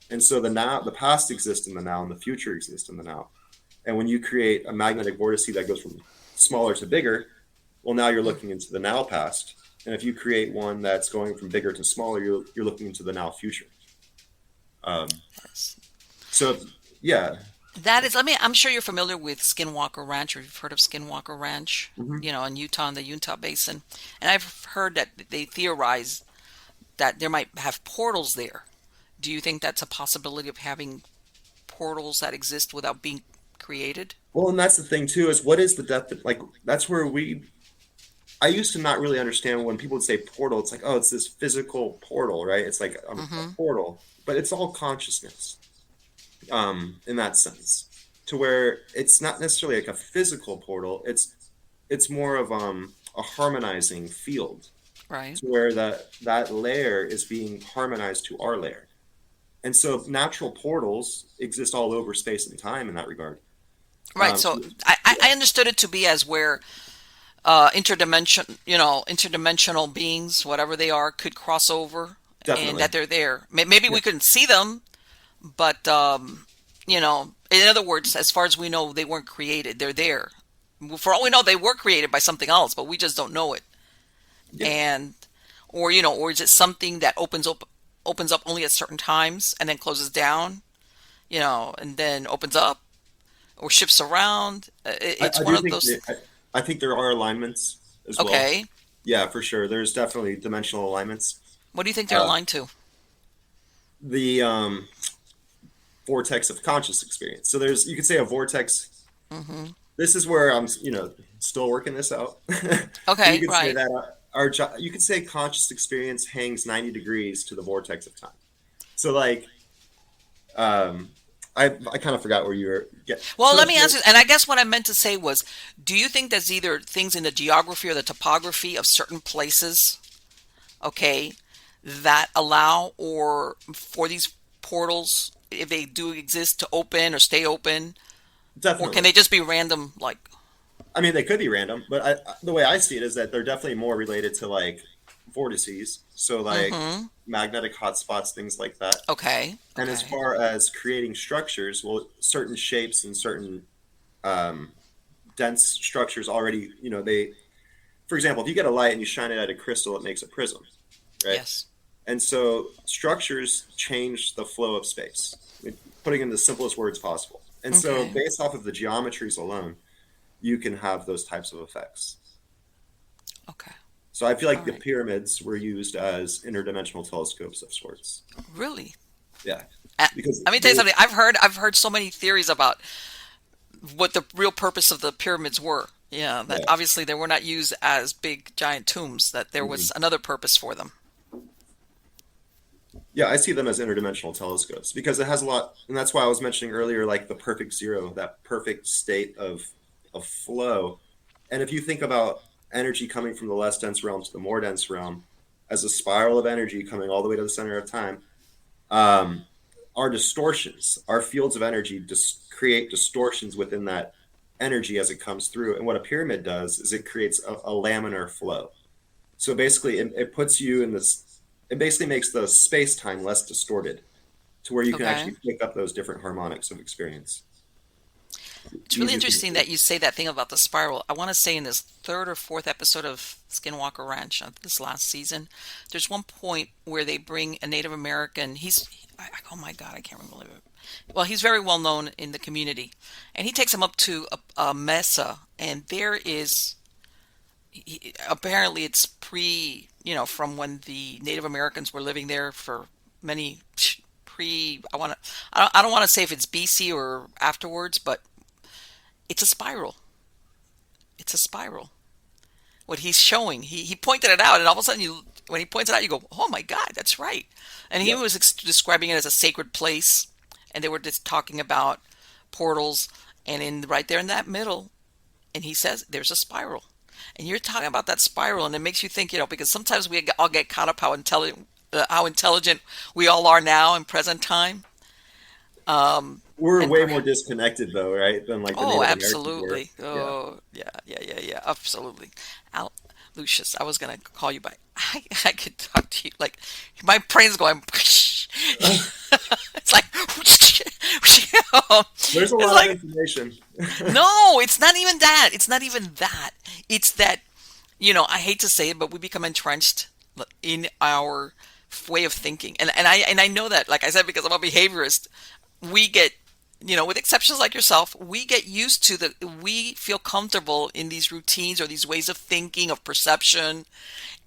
Speaker 2: And so the past exists in the now, and the future exists in the now. And when you create a magnetic vortex that goes from smaller to bigger, well, now you're
Speaker 1: Mm,
Speaker 2: looking into the now past. And if you create one that's going from bigger to smaller, you're looking into the now future. Um,
Speaker 1: yes.
Speaker 2: so, yeah.
Speaker 1: That is, I'm sure you're familiar with Skinwalker Ranch, or you've heard of Skinwalker Ranch,
Speaker 2: Mhm.
Speaker 1: in Utah, in the Utah Basin. And I've heard that they theorize that there might have portals there. Do you think that's a possibility of having portals that exist without being created?
Speaker 2: Well, and that's the thing too is what is the depth of, like that's where I used to not really understand when people would say portal. It's like, oh, it's this physical portal, right? It's like a
Speaker 1: Hmm.
Speaker 2: portal, but it's all consciousness in that sense, to where it's not necessarily like a physical portal. It's more of a harmonizing field,
Speaker 1: Right.
Speaker 2: to where that layer is being harmonized to our layer. And so natural portals exist all over space and time in that regard.
Speaker 1: Right.
Speaker 2: So
Speaker 1: So I
Speaker 2: yeah,
Speaker 1: understood it to be as where interdimensional beings, whatever they are, could cross over, and
Speaker 2: definitely.
Speaker 1: that they're there. Maybe
Speaker 2: Yeah,
Speaker 1: we couldn't see them, but in other words, as far as we know, they weren't created. They're there. For all we know, they were created by something else, but we just don't know it.
Speaker 2: yeah.
Speaker 1: And or is it something that opens up only at certain times and then closes down, and then opens up or shifts around? It's
Speaker 2: I
Speaker 1: one
Speaker 2: do
Speaker 1: of
Speaker 2: think
Speaker 1: those.
Speaker 2: I think there are alignments as well.
Speaker 1: Okay,
Speaker 2: Yeah, for sure. There's definitely dimensional alignments.
Speaker 1: what do you think they're
Speaker 2: Uh,
Speaker 1: aligned to?
Speaker 2: the vortex of conscious experience. So there's you could say a vortex.
Speaker 1: Hmm.
Speaker 2: This is where I'm still working this out. But you
Speaker 1: Okay,
Speaker 2: could say
Speaker 1: right.
Speaker 2: that our you could say conscious experience hangs 90 degrees to the vortex of time. So like um, I kind of forgot where you were. Yeah.
Speaker 1: Well, let me ask you, and I guess what I meant to say was, do you think there's either things in the geography or the topography of certain places, okay, that allow or for these portals, if they do exist, to open or stay open, or can
Speaker 2: Definitely.
Speaker 1: they just be random, like,
Speaker 2: I mean, they could be random, but the way I see it is that they're definitely more related to like vortices, so like
Speaker 1: mm-hmm,
Speaker 2: magnetic hotspots, things like that.
Speaker 1: okay,
Speaker 2: And as
Speaker 1: okay,
Speaker 2: far as creating structures, well, certain shapes and certain um, dense structures already, for example, if you get a light and you shine it at a crystal, it makes a prism, right?
Speaker 1: yes,
Speaker 2: And so structures change the flow of space, putting in the simplest words possible. And so,
Speaker 1: okay,
Speaker 2: based off of the geometries alone, you can have those types of effects.
Speaker 1: okay,
Speaker 2: So I feel
Speaker 1: all
Speaker 2: like the
Speaker 1: right,
Speaker 2: pyramids were used as interdimensional telescopes of sorts.
Speaker 1: really.
Speaker 2: Yeah,
Speaker 1: Uh,
Speaker 2: because
Speaker 1: Let me tell you
Speaker 2: they
Speaker 1: something. I've heard so many theories about what the real purpose of the pyramids were. Yeah, that
Speaker 2: Yeah.
Speaker 1: obviously they were not used as big giant tombs, that there
Speaker 2: Mhm.
Speaker 1: was another purpose for them.
Speaker 2: Yeah, I see them as interdimensional telescopes because it has a lot, and that's why I was mentioning earlier, like the perfect zero, that perfect state of flow. And if you think about energy coming from the less dense realm to the more dense realm as a spiral of energy coming all the way to the center of time, um, our distortions, our fields of energy create distortions within that energy as it comes through. And what a pyramid does is it creates a laminar flow. So basically, it puts you in this, it basically makes the space time less distorted to where you can
Speaker 1: Okay.
Speaker 2: actually pick up those different harmonics of experience.
Speaker 1: It's really
Speaker 2: Easier to
Speaker 1: interesting that you say that thing about the spiral. I want to say in this third or fourth episode of Skinwalker Ranch, this last season, there's one point where they bring a Native American. Oh my God, I can't remember it. Well, he's very well known in the community, and he takes him up to a mesa, and there is apparently it's from when the Native Americans were living there for many pre. I don't want to say if it's BC or afterwards, but it's a spiral. It's a spiral. What he's showing, he pointed it out, and all of a sudden, when he points it out, you go, "Oh my God, that's right!" And he
Speaker 2: Yep.
Speaker 1: was describing it as a sacred place, and they were just talking about portals, and in right there in that middle, and he says there's a spiral, and you're talking about that spiral, and it makes you think, because sometimes we all get caught up how intelligent we all are now in present time,
Speaker 2: We're
Speaker 1: and
Speaker 2: way more
Speaker 1: perhaps.
Speaker 2: disconnected though, right, than like the
Speaker 1: Oh,
Speaker 2: Native Americans were.
Speaker 1: absolutely.
Speaker 2: Yeah.
Speaker 1: Oh, yeah, yeah, yeah, yeah, absolutely. Al Lucius, I was gonna call you by. I could talk to you like my brain's going. It's like
Speaker 2: There's a
Speaker 1: it's
Speaker 2: lot of
Speaker 1: like
Speaker 2: information.
Speaker 1: no, it's not even that. It's not even that. It's that I hate to say it, but we become entrenched in our way of thinking, and I know that, like I said, because I'm a behaviorist, we get with exceptions like yourself, we get used to we feel comfortable in these routines or these ways of thinking, of perception.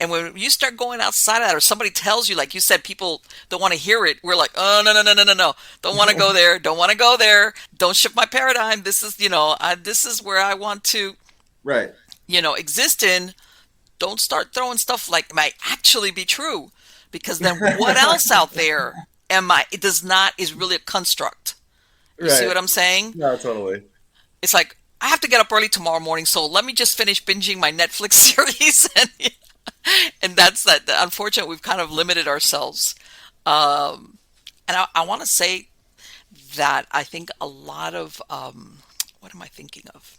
Speaker 1: And when you start going outside of that, or somebody tells you, like you said, people don't want to hear it, we're like, oh, no, no, no, no, no, no. Don't want to go there. Don't want to go there. Don't shift my paradigm. This is, this is where I want to,
Speaker 2: Right.
Speaker 1: exist in. Don't start throwing stuff like might actually be true. Because then what else out there it does not, is really a construct. You see
Speaker 2: Right.
Speaker 1: what I'm saying?
Speaker 2: No, totally.
Speaker 1: It's like I have to get up early tomorrow morning, so let me just finish binging my Netflix series, and that's that. Unfortunately, we've kind of limited ourselves, and I want to say that I think a lot of what am I thinking of?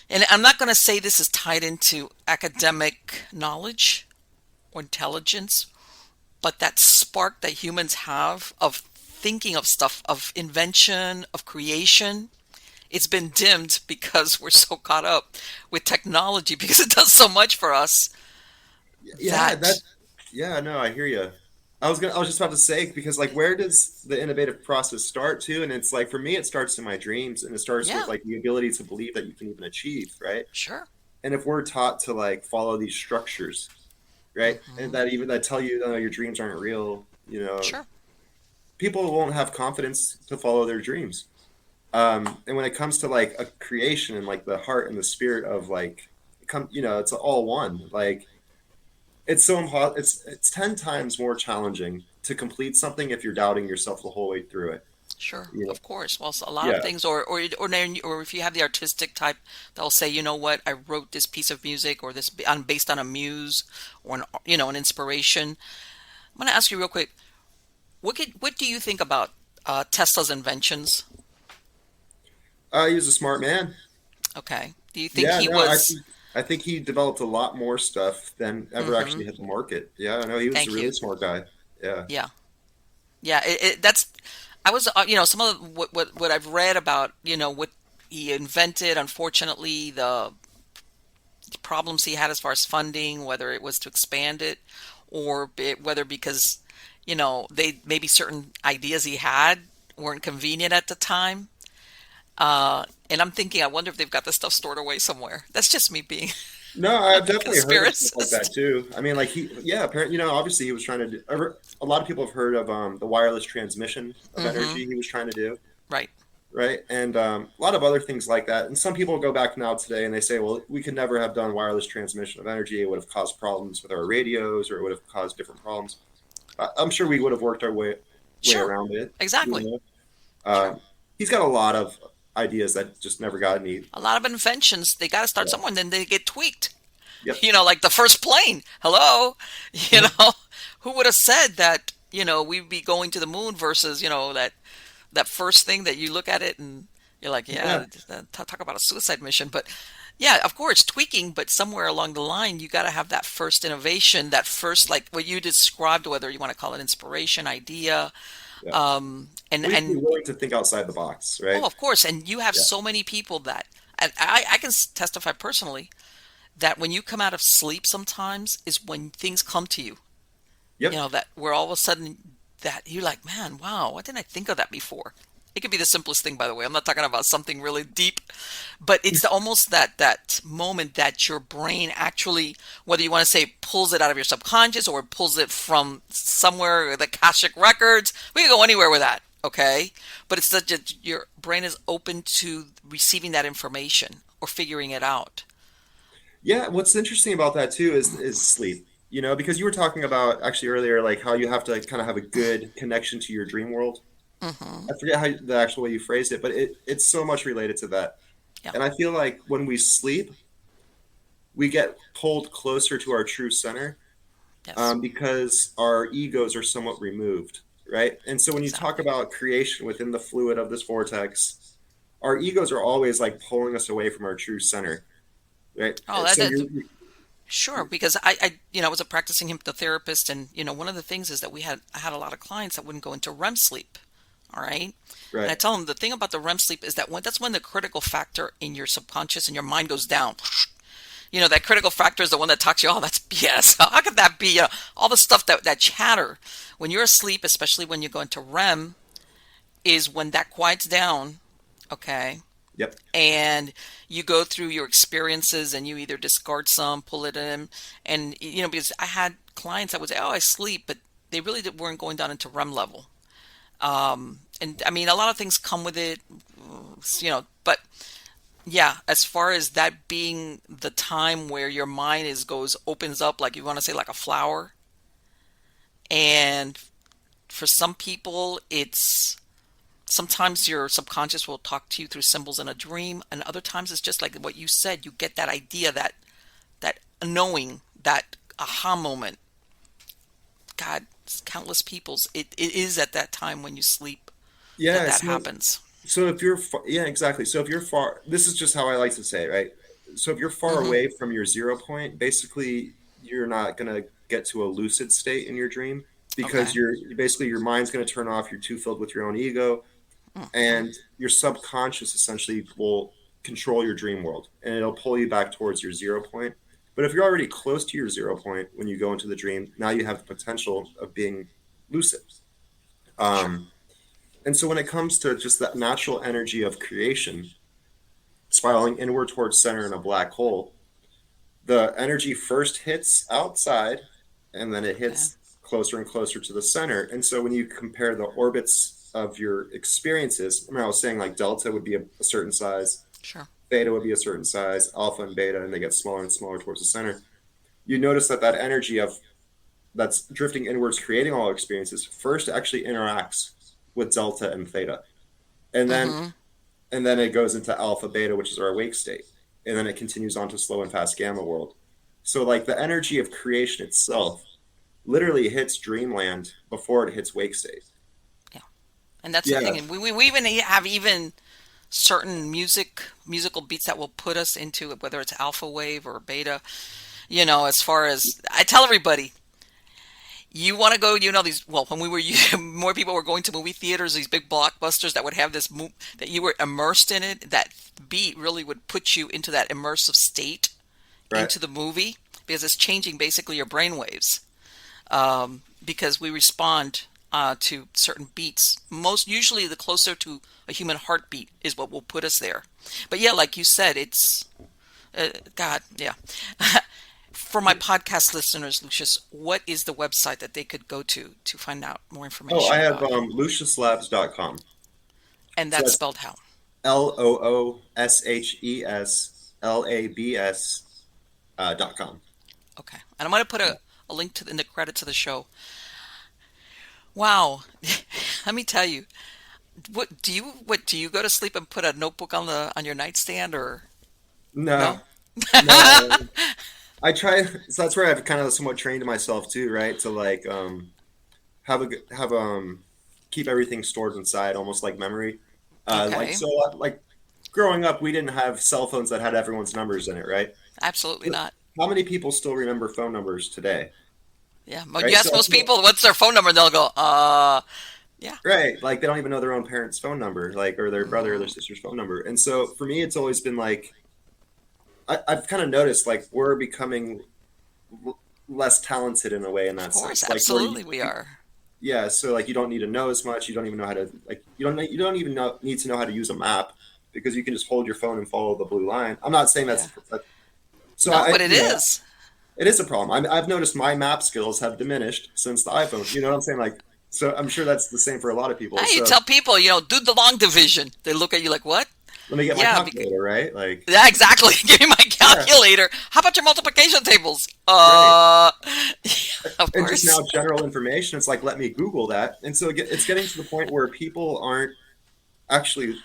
Speaker 1: And I'm not going to say this is tied into academic knowledge or intelligence, but that spark that humans have of thinking of stuff, of invention, of creation, it's been dimmed because we're so caught up with technology because it does so much for us
Speaker 2: Yeah,
Speaker 1: that,
Speaker 2: yeah, no, I hear you. I was just about to say because like where does the innovative process start to? And it's like for me it starts in my dreams and it starts with
Speaker 1: yeah,
Speaker 2: like the ability to believe that you can even achieve, right?
Speaker 1: sure.
Speaker 2: And if we're taught to like follow these structures, right? And
Speaker 1: Hmm.
Speaker 2: that even that tell you, no, your dreams aren't real,
Speaker 1: Sure.
Speaker 2: people won't have confidence to follow their dreams. And when it comes to like a creation and like the heart and the spirit of like it's all one. Like it's so impossible. It's 10 times more challenging to complete something if you're doubting yourself the whole way through it.
Speaker 1: Sure,
Speaker 2: You know?
Speaker 1: of course. Well, so a lot of
Speaker 2: Yeah.
Speaker 1: things, or if you have the artistic type, they'll say, you know what, I wrote this piece of music, or this I'm based on a muse, or an inspiration. I'm going to ask you real quick, what do you think about Tesla's inventions?
Speaker 2: He was a smart man.
Speaker 1: Okay, do you think
Speaker 2: Yeah,
Speaker 1: he
Speaker 2: no,
Speaker 1: was?
Speaker 2: I think he developed a lot more stuff than ever
Speaker 1: Mm-hmm.
Speaker 2: actually hit the market. Yeah, I know he was a
Speaker 1: Thank you.
Speaker 2: really smart guy. Yeah.
Speaker 1: Yeah, yeah. That's I was, some of what I've read about, what he invented. Unfortunately, the problems he had as far as funding, whether it was to expand it, or whether because, they maybe certain ideas he had weren't convenient at the time. And I'm thinking, I wonder if they've got this stuff stored away somewhere. That's just me being
Speaker 2: No,
Speaker 1: a
Speaker 2: I've definitely heard of stuff like that
Speaker 1: conspiracist.
Speaker 2: too. I mean, like yeah, apparently, obviously he was trying to do. A lot of people have heard of the wireless transmission of
Speaker 1: Mm-hmm.
Speaker 2: energy he was trying to do.
Speaker 1: Right.
Speaker 2: right? And a lot of other things like that. And some people go back now today and they say, well, we could never have done wireless transmission of energy. It would have caused problems with our radios, or it would have caused different problems. I'm sure we would have worked our way
Speaker 1: Sure,
Speaker 2: around it. You
Speaker 1: exactly.
Speaker 2: know,
Speaker 1: Sure.
Speaker 2: he's got a lot of ideas that just never got any.
Speaker 1: A lot of inventions, they got to start
Speaker 2: Yeah.
Speaker 1: somewhere, and then they get tweaked.
Speaker 2: Yep.
Speaker 1: Like the first plane. Hello, you
Speaker 2: Mhm.
Speaker 1: know, who would have said that? We'd be going to the moon versus that first thing that you look at it and you're like,
Speaker 2: Yeah.
Speaker 1: yeah, talk about a suicide mission. But yeah, of course, tweaking, but somewhere along the line, you got to have that first innovation, that first, like what you described, whether you want to call it inspiration, idea,
Speaker 2: Yeah.
Speaker 1: and
Speaker 2: We need to be
Speaker 1: and
Speaker 2: willing to think outside the box,
Speaker 1: oh,
Speaker 2: right?
Speaker 1: of course, and you have
Speaker 2: Yeah.
Speaker 1: so many people that, and I can testify personally that when you come out of sleep, sometimes is when things come to you.
Speaker 2: Yep.
Speaker 1: That where all of a sudden that you're like, man, wow, why didn't I think of that before? It could be the simplest thing, by the way. I'm not talking about something really deep, but it's almost that moment that your brain actually, whether you want to say pulls it out of your subconscious or pulls it from somewhere, the Akashic records. We can go anywhere with that, okay? But it's such that your brain is open to receiving that information or figuring it out.
Speaker 2: Yeah, what's interesting about that too is sleep. Because you were talking about actually earlier, like how you have to kind of have a good connection to your dream world.
Speaker 1: Hmm.
Speaker 2: I forget how the actual way you phrased it, but it's so much related to that.
Speaker 1: Yeah.
Speaker 2: And I feel like when we sleep, we get pulled closer to our true center,
Speaker 1: Yes.
Speaker 2: because our egos are somewhat removed, right? And so when you talk
Speaker 1: Exactly.
Speaker 2: about creation within the fluid of this vortex, our egos are always like pulling us away from our true center, right?
Speaker 1: Oh,
Speaker 2: So
Speaker 1: sure, because I was a practicing hypnotherapist, and one of the things is that I had a lot of clients that wouldn't go into REM sleep. All right, and I
Speaker 2: right,
Speaker 1: tell them the thing about the REM sleep is that that's when the critical factor in your subconscious and your mind goes down. That critical factor is the one that talks to you. Oh, that's BS. How could that be? All the stuff that chatter when you're asleep, especially when you go into REM, is when that quiets down. Okay,
Speaker 2: yep,
Speaker 1: and you go through your experiences and you either discard some, pull it in, and because I had clients that would say, "Oh, I sleep," but they really weren't going down into REM level. And I mean, a lot of things come with it, but yeah, as far as that being the time where your mind opens up, like you want to say, like a flower, and for some people, it's sometimes your subconscious will talk to you through symbols in a dream, and other times it's just like what you said. You get that idea, that knowing, that aha moment. God, countless people's. It is at that time when you sleep that
Speaker 2: yeah.
Speaker 1: that
Speaker 2: So,
Speaker 1: happens.
Speaker 2: so if you're yeah, exactly. So if you're far, this is just how I like to say it, right? So if you're far
Speaker 1: Hmm.
Speaker 2: away from your 0 point, basically you're not gonna get to a lucid state in your dream, because
Speaker 1: Okay.
Speaker 2: basically your mind's gonna turn off. You're too filled with your own ego,
Speaker 1: Hmm.
Speaker 2: and your subconscious essentially will control your dream world, and it'll pull you back towards your 0 point. But if you're already close to your 0 point when you go into the dream, now you have the potential of being lucid.
Speaker 1: Sure.
Speaker 2: um, and so when it comes to just that natural energy of creation spiraling inward towards center in a black hole, the energy first hits outside, and then it
Speaker 1: Okay.
Speaker 2: hits closer and closer to the center. And so when you compare the orbits of your experiences, remember I was saying like delta would be a certain size,
Speaker 1: Sure.
Speaker 2: theta would be a certain size, alpha and beta, and they get smaller and smaller towards the center. You notice that energy of that's drifting inwards, creating all experiences, first actually interacts with delta and theta, and then
Speaker 1: Hmm.
Speaker 2: it goes into alpha beta, which is our awake state, and then it continues on to slow and fast gamma world. So like the energy of creation itself literally hits dreamland before it hits wake state.
Speaker 1: Yeah. And that's the
Speaker 2: Yeah,
Speaker 1: thing. And we even have even certain musical beats that will put us into it, whether it's alpha wave or beta. As far as I tell everybody, you want to go, these, well, when we were, more people were going to movie theaters, these big blockbusters that would have that you were immersed in it, that beat really would put you into that immersive state
Speaker 2: right.
Speaker 1: into the movie because it's changing basically your brain waves. Because we respond to certain beats. Most usually, the closer to a human heartbeat is what will put us there. But yeah, like you said, it's God, yeah. For my podcast listeners, Lucius, what is the website that they could go to find out more
Speaker 2: Oh, I
Speaker 1: information
Speaker 2: have
Speaker 1: about you?
Speaker 2: luciuslabs.com.
Speaker 1: And
Speaker 2: So
Speaker 1: that's
Speaker 2: that's
Speaker 1: spelled how?
Speaker 2: LOOSHESLABS.com.
Speaker 1: Okay. And I'm going to put a link to in the credits of the show. Wow. Let me tell you. What do you go to sleep and put a notebook on the on your nightstand or
Speaker 2: No,
Speaker 1: no?
Speaker 2: no. I try. So that's where I've kind of somewhat trained myself too, right? To like have keep everything stored inside, almost like memory. Like
Speaker 1: Okay.
Speaker 2: so, like growing up, we didn't have cell phones that had everyone's numbers in it, right?
Speaker 1: Absolutely not.
Speaker 2: How many people still remember phone numbers today,
Speaker 1: Yeah. When you
Speaker 2: right?
Speaker 1: ask
Speaker 2: So I
Speaker 1: most
Speaker 2: feel,
Speaker 1: people what's their phone number, they'll go, yeah.
Speaker 2: right, like they don't even know their own parents' phone number, like or their brother or their
Speaker 1: Hmm.
Speaker 2: sister's phone number. And so for me, it's always been like I've kind of noticed like we're becoming less talented in a way in
Speaker 1: Of
Speaker 2: that
Speaker 1: course,
Speaker 2: sense, like where
Speaker 1: absolutely we are.
Speaker 2: yeah, so like you don't need to know as much. You don't even know how to like you don't even need to know how to use a map because you can just hold your phone and follow the blue line. I'm not saying
Speaker 1: Yeah.
Speaker 2: so
Speaker 1: No,
Speaker 2: I
Speaker 1: but it
Speaker 2: you know
Speaker 1: is.
Speaker 2: it is a problem. I've noticed my map skills have diminished since the iPhone. You know what I'm saying? Like so I'm sure that's the same for a lot of people.
Speaker 1: Hey, you
Speaker 2: So
Speaker 1: tell people, do the long division. They look at you like, what?
Speaker 2: let me get my
Speaker 1: Yeah, because,
Speaker 2: calculator, right? Like
Speaker 1: yeah, exactly. Give me my
Speaker 2: yeah,
Speaker 1: calculator. How about your multiplication tables?
Speaker 2: right.
Speaker 1: Of
Speaker 2: And just
Speaker 1: course.
Speaker 2: now general information. It's like let me Google that, and so it's getting to the point where people aren't actually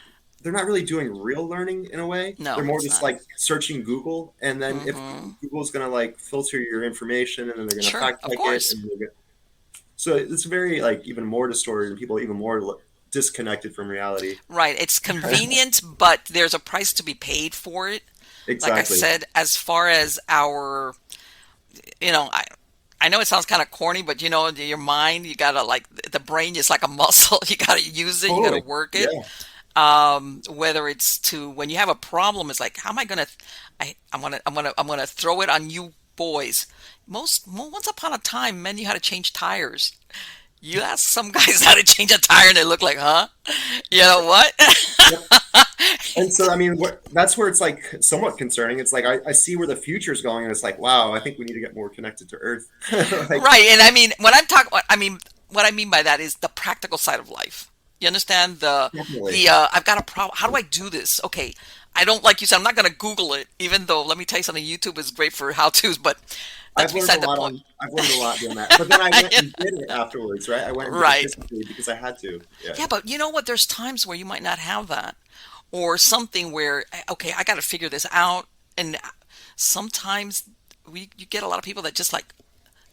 Speaker 2: they're not really doing real learning in a way. They're
Speaker 1: No,
Speaker 2: more
Speaker 1: it's
Speaker 2: just
Speaker 1: not.
Speaker 2: like searching Google, and then if
Speaker 1: Hmm.
Speaker 2: Google's going to like filter your information, and then they're going to
Speaker 1: Sure,
Speaker 2: fact
Speaker 1: of
Speaker 2: check it,
Speaker 1: course.
Speaker 2: and so it's very like even more distorted, and people even more disconnected from reality.
Speaker 1: Right. It's convenient, but there's a price to be paid for it. Like I
Speaker 2: Exactly.
Speaker 1: said, as far as our, you know, I know it sounds kind of corny, but your mind, you gotta like the brain is like a muscle. You gotta use it. You gotta
Speaker 2: Totally.
Speaker 1: work it.
Speaker 2: Yeah.
Speaker 1: Whether it's to when you have a problem, it's like, how am I gonna? I'm gonna throw it on you boys. Once upon a time, men knew how to change tires. You ask some guys how to change a tire, and they look like, huh? You know what?
Speaker 2: Yep. And so, I mean, that's where it's like somewhat concerning. It's like I see where the future's going, and it's like, wow, I think we need to get more connected to Earth. Like,
Speaker 1: Right, and I mean, when I'm talking, what I mean by that is the practical side of life. You understand
Speaker 2: definitely.
Speaker 1: I've got a problem. How do I do this? Okay, I don't like you said. I'm not going to Google it, even though let me tell you something. YouTube is great for how tos, but that's beside the point.
Speaker 2: I've learned a lot doing that. But then I went and did it afterwards, right? I went and did it
Speaker 1: Right.
Speaker 2: physically because I had to. Yeah.
Speaker 1: Yeah, but you know what? There's times where you might not have that, or something where okay, I got to figure this out, and sometimes you get a lot of people that just like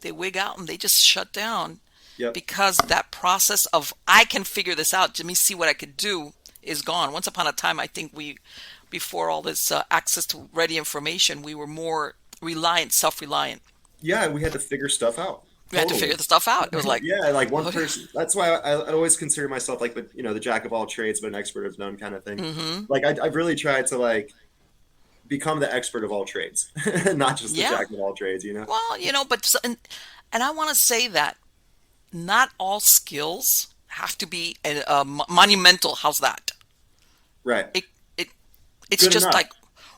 Speaker 1: they wig out and they just shut down
Speaker 2: Yep.
Speaker 1: because that process of I can figure this out, let me see what I could do is gone. Once upon a time, I think before all this access to ready information, we were more reliant, self-reliant.
Speaker 2: Yeah, we had to figure stuff out.
Speaker 1: We had to
Speaker 2: Totally.
Speaker 1: figure the stuff out. It was like,
Speaker 2: Yeah, like one
Speaker 1: oh,
Speaker 2: person. That's why I always consider myself like the jack of all trades, but an expert of none kind of thing.
Speaker 1: mm-hmm.
Speaker 2: Like I've really tried to like become the expert of all trades, not just the
Speaker 1: Yeah.
Speaker 2: jack of all trades. You know.
Speaker 1: Well, and I want to say that not all skills have to be monumental. How's that?
Speaker 2: Right.
Speaker 1: It it it's
Speaker 2: Good
Speaker 1: just
Speaker 2: enough.
Speaker 1: like,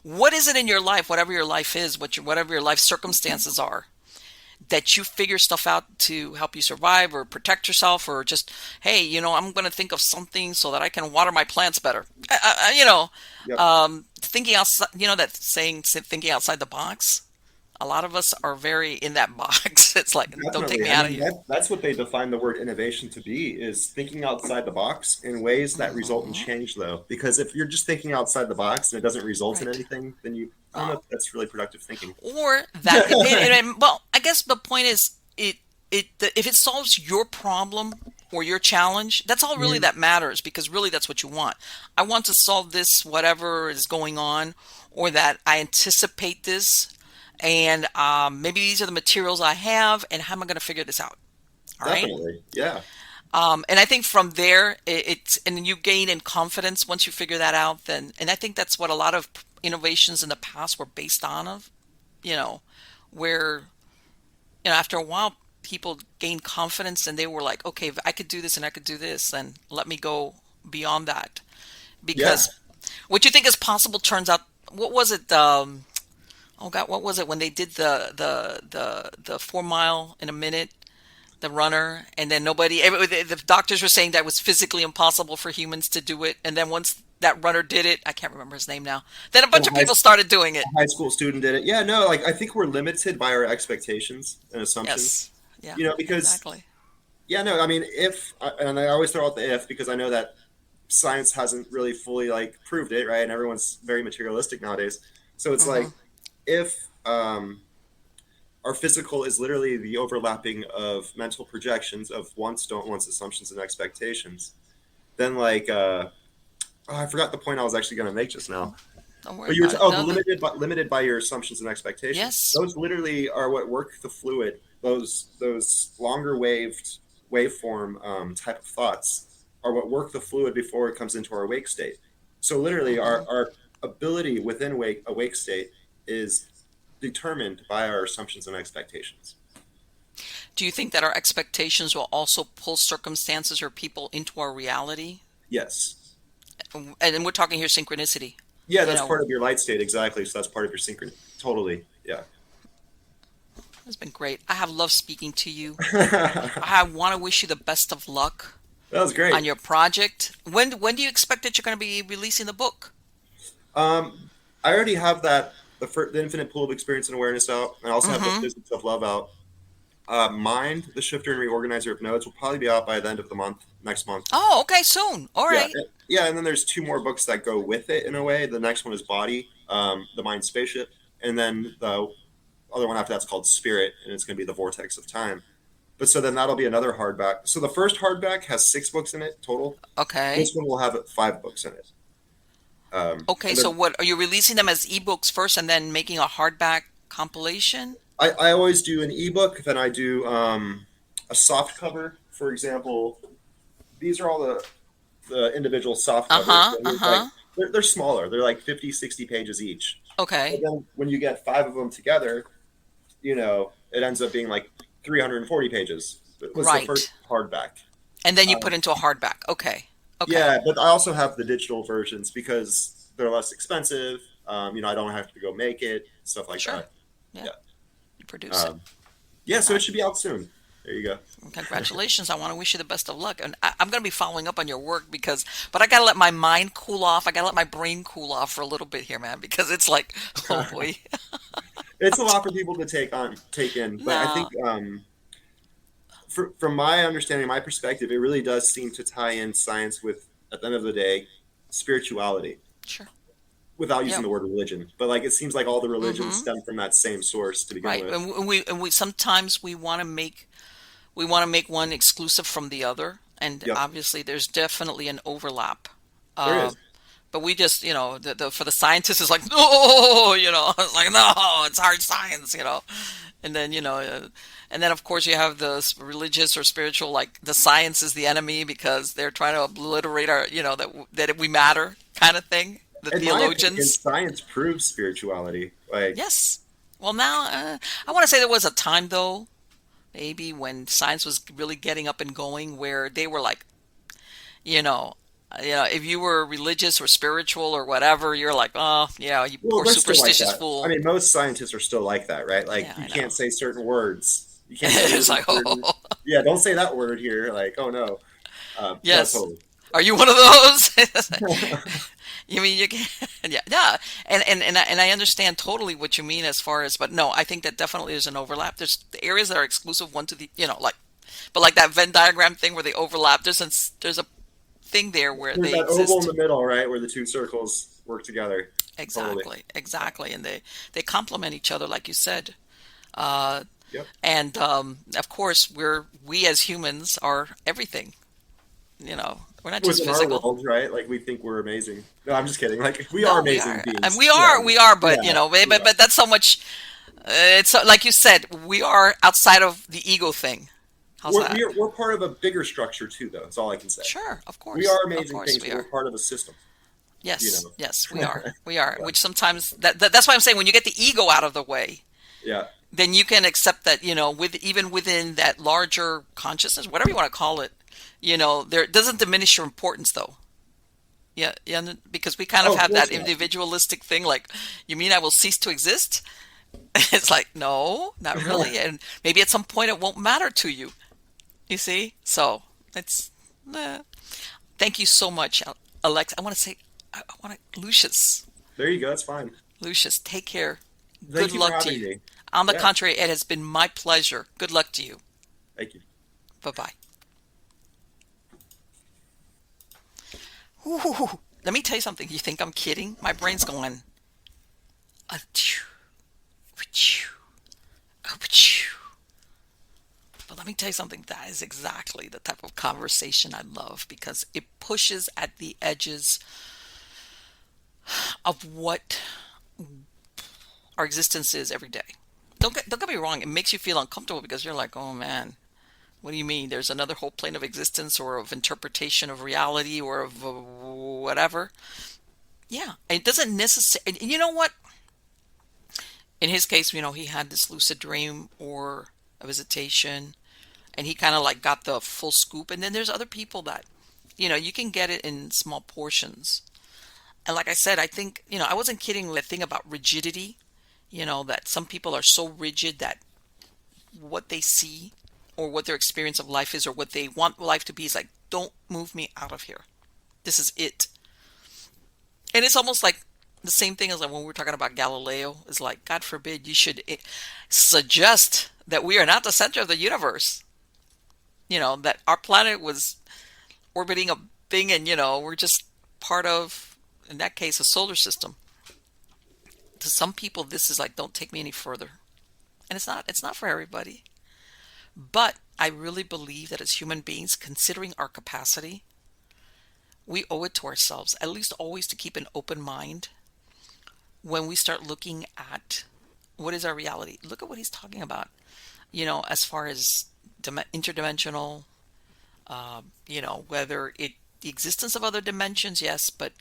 Speaker 1: what is it in your life, whatever your life is, whatever your life circumstances are, that you figure stuff out to help you survive or protect yourself, or just, hey, I'm going to think of something so that I can water my plants better.
Speaker 2: Yep.
Speaker 1: Thinking outside, that saying, thinking outside the box. A lot of us are very in that box. It's like, don't take
Speaker 2: Definitely.
Speaker 1: me
Speaker 2: I
Speaker 1: out of
Speaker 2: mean,
Speaker 1: here.
Speaker 2: that's what they define the word innovation to be is thinking outside the box in ways that result in
Speaker 1: Hmm.
Speaker 2: change, though. Because if you're just thinking outside the box and it doesn't result in
Speaker 1: Right.
Speaker 2: anything, then I don't know
Speaker 1: Oh,
Speaker 2: if that's really productive thinking.
Speaker 1: or that, well, I guess the point is, if it solves your problem or your challenge, that's all really
Speaker 2: Mhm.
Speaker 1: that matters, because really that's what you want. I want to solve this, whatever is going on, or that I anticipate this, and maybe these are the materials I have, and how am I going to figure this out? All right.
Speaker 2: Definitely. Yeah.
Speaker 1: And I think from there, and then you gain in confidence once you figure that out. And I think that's what a lot of innovations in the past were based on of, you know, where after a while, people gained confidence and they were like, okay, if I could do this and I could do this, then let me go beyond that.
Speaker 2: Yeah.
Speaker 1: Because what you think is possible turns out, what was it? Oh God, what was it when they did the 4 mile in a minute, the runner, and then the doctors were saying that was physically impossible for humans to do it, and then once that runner did it. I can't remember his name now. Then a
Speaker 2: And
Speaker 1: bunch of people started doing it.
Speaker 2: a high school student did it. Yeah, no, like I think we're limited by our expectations and assumptions.
Speaker 1: Yes. Yeah,
Speaker 2: Because
Speaker 1: exactly.
Speaker 2: yeah, no, I mean, if and I always throw out the if because I know that science hasn't really fully like proved it, right? And everyone's very materialistic nowadays. So it's
Speaker 1: Hmm.
Speaker 2: like if our physical is literally the overlapping of mental projections of wants, don't wants, assumptions, and expectations, then like oh, I forgot the point I was actually going to make just now.
Speaker 1: Don't worry
Speaker 2: But you were
Speaker 1: about it.
Speaker 2: oh,
Speaker 1: No, no.
Speaker 2: limited by your assumptions and expectations.
Speaker 1: Yes.
Speaker 2: Those literally are what work the fluid. Those longer waved waveform type of thoughts are what work the fluid before it comes into our wake state. So literally,
Speaker 1: Hmm.
Speaker 2: our ability within awake state is determined by our assumptions and expectations.
Speaker 1: Do you think that our expectations will also pull circumstances or people into our reality?
Speaker 2: Yes.
Speaker 1: And we're talking here synchronicity.
Speaker 2: Yeah,
Speaker 1: You
Speaker 2: that's
Speaker 1: know,
Speaker 2: part of your light state exactly. So that's part of your synchrony. Totally. Yeah.
Speaker 1: it's been great. I have loved speaking to you.
Speaker 2: That
Speaker 1: I want to wish you the best of luck
Speaker 2: was
Speaker 1: on
Speaker 2: great.
Speaker 1: your project. When do you expect that you're going to be releasing the book?
Speaker 2: I already have the infinite pool of experience and awareness out. I also have the
Speaker 1: Hmm.
Speaker 2: physics of love out. Mind, the shifter and reorganizer of nodes will probably be out by the end of the month, next month.
Speaker 1: Oh, okay, soon. All
Speaker 2: Yeah,
Speaker 1: right.
Speaker 2: yeah, and then there's two more books that go with it in a way. The next one is Body, the Mind Spaceship, and then the other one after that's called Spirit, and it's going to be the Vortex of Time. But so then that'll be another hardback. So the first hardback has 6 books in it total.
Speaker 1: Okay.
Speaker 2: This one will have 5 books in it.
Speaker 1: Okay,
Speaker 2: And
Speaker 1: so
Speaker 2: then
Speaker 1: what are you releasing them as ebooks first and then making a hardback compilation?
Speaker 2: I always do an ebook, then I do a soft cover. For example, these are all the individual soft covers.
Speaker 1: Uh-huh.
Speaker 2: Like
Speaker 1: Uh-huh.
Speaker 2: they're smaller. They're like 50, 60 pages each. But
Speaker 1: Okay.
Speaker 2: then when you get 5 of them together, it ends up being like 340 pages. It was the first
Speaker 1: Right.
Speaker 2: hardback.
Speaker 1: And then you put
Speaker 2: Um,
Speaker 1: into a hardback. Okay. Okay.
Speaker 2: yeah, but I also have the digital versions because they're less expensive. I don't have to go make it, stuff like
Speaker 1: Sure.
Speaker 2: that.
Speaker 1: Yeah.
Speaker 2: Yeah.
Speaker 1: You produce it.
Speaker 2: Um, yeah, so
Speaker 1: Uh,
Speaker 2: it should be out soon. There you go.
Speaker 1: Congratulations. I want to wish you the best of luck. And I'm going to be following up on your work but I got to let my mind cool off. I got to let my brain cool off for a little bit here, man, because it's like, oh boy.
Speaker 2: It's a lot for people to take in, but I think
Speaker 1: No.
Speaker 2: from my understanding, my perspective, it really does seem to tie in science with, at the end of the day, spirituality
Speaker 1: Sure.
Speaker 2: without using
Speaker 1: Yeah.
Speaker 2: the word religion. But like it seems like all the religions
Speaker 1: Mm-hmm.
Speaker 2: stem from that same source to begin
Speaker 1: Right.
Speaker 2: with.
Speaker 1: And we sometimes we want to make one exclusive from the other, and
Speaker 2: Yep,
Speaker 1: obviously there's definitely an overlap.
Speaker 2: there
Speaker 1: Uh,
Speaker 2: is.
Speaker 1: but we just, for the scientists, it's like, no, it's like, no, it's hard science, and then, and then of course you have the religious or spiritual, like the science is the enemy because they're trying to obliterate our, that we matter kind of thing. The
Speaker 2: In my opinion,
Speaker 1: theologians.
Speaker 2: science proves spirituality. Like,
Speaker 1: Yes. Well, now, I want to say there was a time though, maybe when science was really getting up and going, where they were like, you know, if you were religious or spiritual or whatever, you're like, oh, yeah, you
Speaker 2: well,
Speaker 1: poor
Speaker 2: they're still like
Speaker 1: superstitious
Speaker 2: that. I
Speaker 1: fool.
Speaker 2: mean, most scientists are still like that, right? Like,
Speaker 1: Yeah,
Speaker 2: you
Speaker 1: I know.
Speaker 2: can't say certain words. You can't say
Speaker 1: It's
Speaker 2: using
Speaker 1: like,
Speaker 2: certain.
Speaker 1: oh,
Speaker 2: Yeah, don't say that word here. Like, oh no. No,
Speaker 1: yes.
Speaker 2: totally.
Speaker 1: Are you one of those? You mean you can? Yeah, yeah. And I understand totally what you mean as far as, but no, I think that definitely is an overlap. There's areas that are exclusive one to the, like, but like that Venn diagram thing where they overlap. There's a thing there where
Speaker 2: There's
Speaker 1: they
Speaker 2: that oval in
Speaker 1: exist.
Speaker 2: the middle, right, where the two circles work together. Totally.
Speaker 1: Exactly, exactly, and they complement each other, like you said. Uh,
Speaker 2: Yep.
Speaker 1: and of course, we as humans are everything. We're not just
Speaker 2: Within our
Speaker 1: physical.
Speaker 2: world, right? Like we think we're amazing. No, I'm just kidding. Like we are
Speaker 1: No, we
Speaker 2: amazing
Speaker 1: are, and
Speaker 2: beings.
Speaker 1: we
Speaker 2: Yeah.
Speaker 1: are, we are. But
Speaker 2: Yeah. We
Speaker 1: but
Speaker 2: are.
Speaker 1: that's so much. It's like you said, we are outside of the ego thing. How's
Speaker 2: We're,
Speaker 1: that?
Speaker 2: we're, we're part of a bigger structure too, though. That's all I can say.
Speaker 1: Sure,
Speaker 2: We are
Speaker 1: of
Speaker 2: amazing
Speaker 1: course
Speaker 2: things,
Speaker 1: we
Speaker 2: but we're
Speaker 1: are.
Speaker 2: part of a system. You
Speaker 1: Yes,
Speaker 2: know.
Speaker 1: yes, we are.
Speaker 2: Yeah.
Speaker 1: Which sometimes that's why I'm saying when you get the ego out of the way,
Speaker 2: Yeah.
Speaker 1: then you can accept that, with even within that larger consciousness, whatever you want to call it, there it doesn't diminish your importance though. Yeah, yeah, because we kind of
Speaker 2: Oh, of
Speaker 1: have that
Speaker 2: course not.
Speaker 1: individualistic thing, like, you mean I will cease to exist? It's like, no, not really, and maybe at some point it won't matter to you. You see? So it's, thank you so much, Alex. I want to say I want to, Lucius.
Speaker 2: There you go. That's fine.
Speaker 1: Lucius, take care. Good
Speaker 2: Thank you for
Speaker 1: luck to
Speaker 2: having
Speaker 1: you.
Speaker 2: me.
Speaker 1: On the
Speaker 2: Yeah.
Speaker 1: contrary, it has been my pleasure. Good luck to you.
Speaker 2: Thank you.
Speaker 1: Bye bye. Ooh, let me tell you something. You think I'm kidding? My brain's going. Achoo, achoo, achoo. But let me tell you something. That is exactly the type of conversation I love because it pushes at the edges of what our existence is every day. Don't get me wrong. It makes you feel uncomfortable because you're like, oh man, what do you mean? There's another whole plane of existence or of interpretation of reality or of whatever. Yeah, it doesn't necessarily. You know what? In his case, he had this lucid dream or a visitation, and he kind of like got the full scoop. And then there's other people that, you can get it in small portions. And like I said, I think, I wasn't kidding with the thing about rigidity, that some people are so rigid that what they see or what their experience of life is or what they want life to be is like, don't move me out of here. This is it. And it's almost like the same thing as like when we were talking about Galileo is like, God forbid you should suggest that we are not the center of the universe. That our planet was orbiting a thing and, we're just part of, in that case, a solar system. To some people, this is like, don't take me any further. And it's not for everybody. But I really believe that as human beings, considering our capacity, we owe it to ourselves, at least always to keep an open mind when we start looking at what is our reality. Look at what he's talking about, as far as interdimensional, whether the existence of other dimensions, yes, but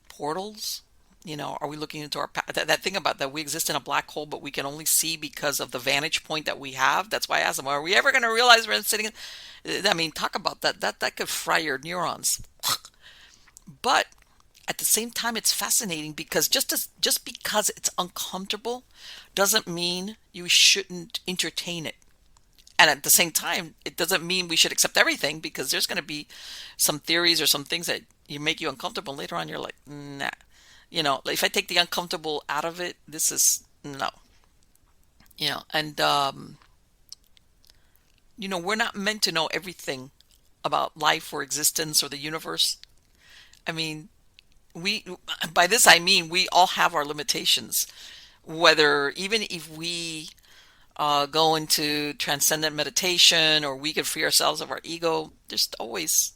Speaker 1: portals, are we looking into that thing about that we exist in a black hole, but we can only see because of the vantage point that we have? That's why I asked him, are we ever going to realize we're sitting in, I mean, talk about that. That could fry your neurons. But at the same time, it's fascinating because just because it's uncomfortable doesn't mean you shouldn't entertain it. And at the same time, it doesn't mean we should accept everything because there's going to be some theories or some things that you make you uncomfortable. And later on, you're like, nah. If I take the uncomfortable out of it, this is no. And we're not meant to know everything about life or existence or the universe. I mean, we by this I mean we all have our limitations. Whether even if we go into transcendent meditation or we can free ourselves of our ego, there's always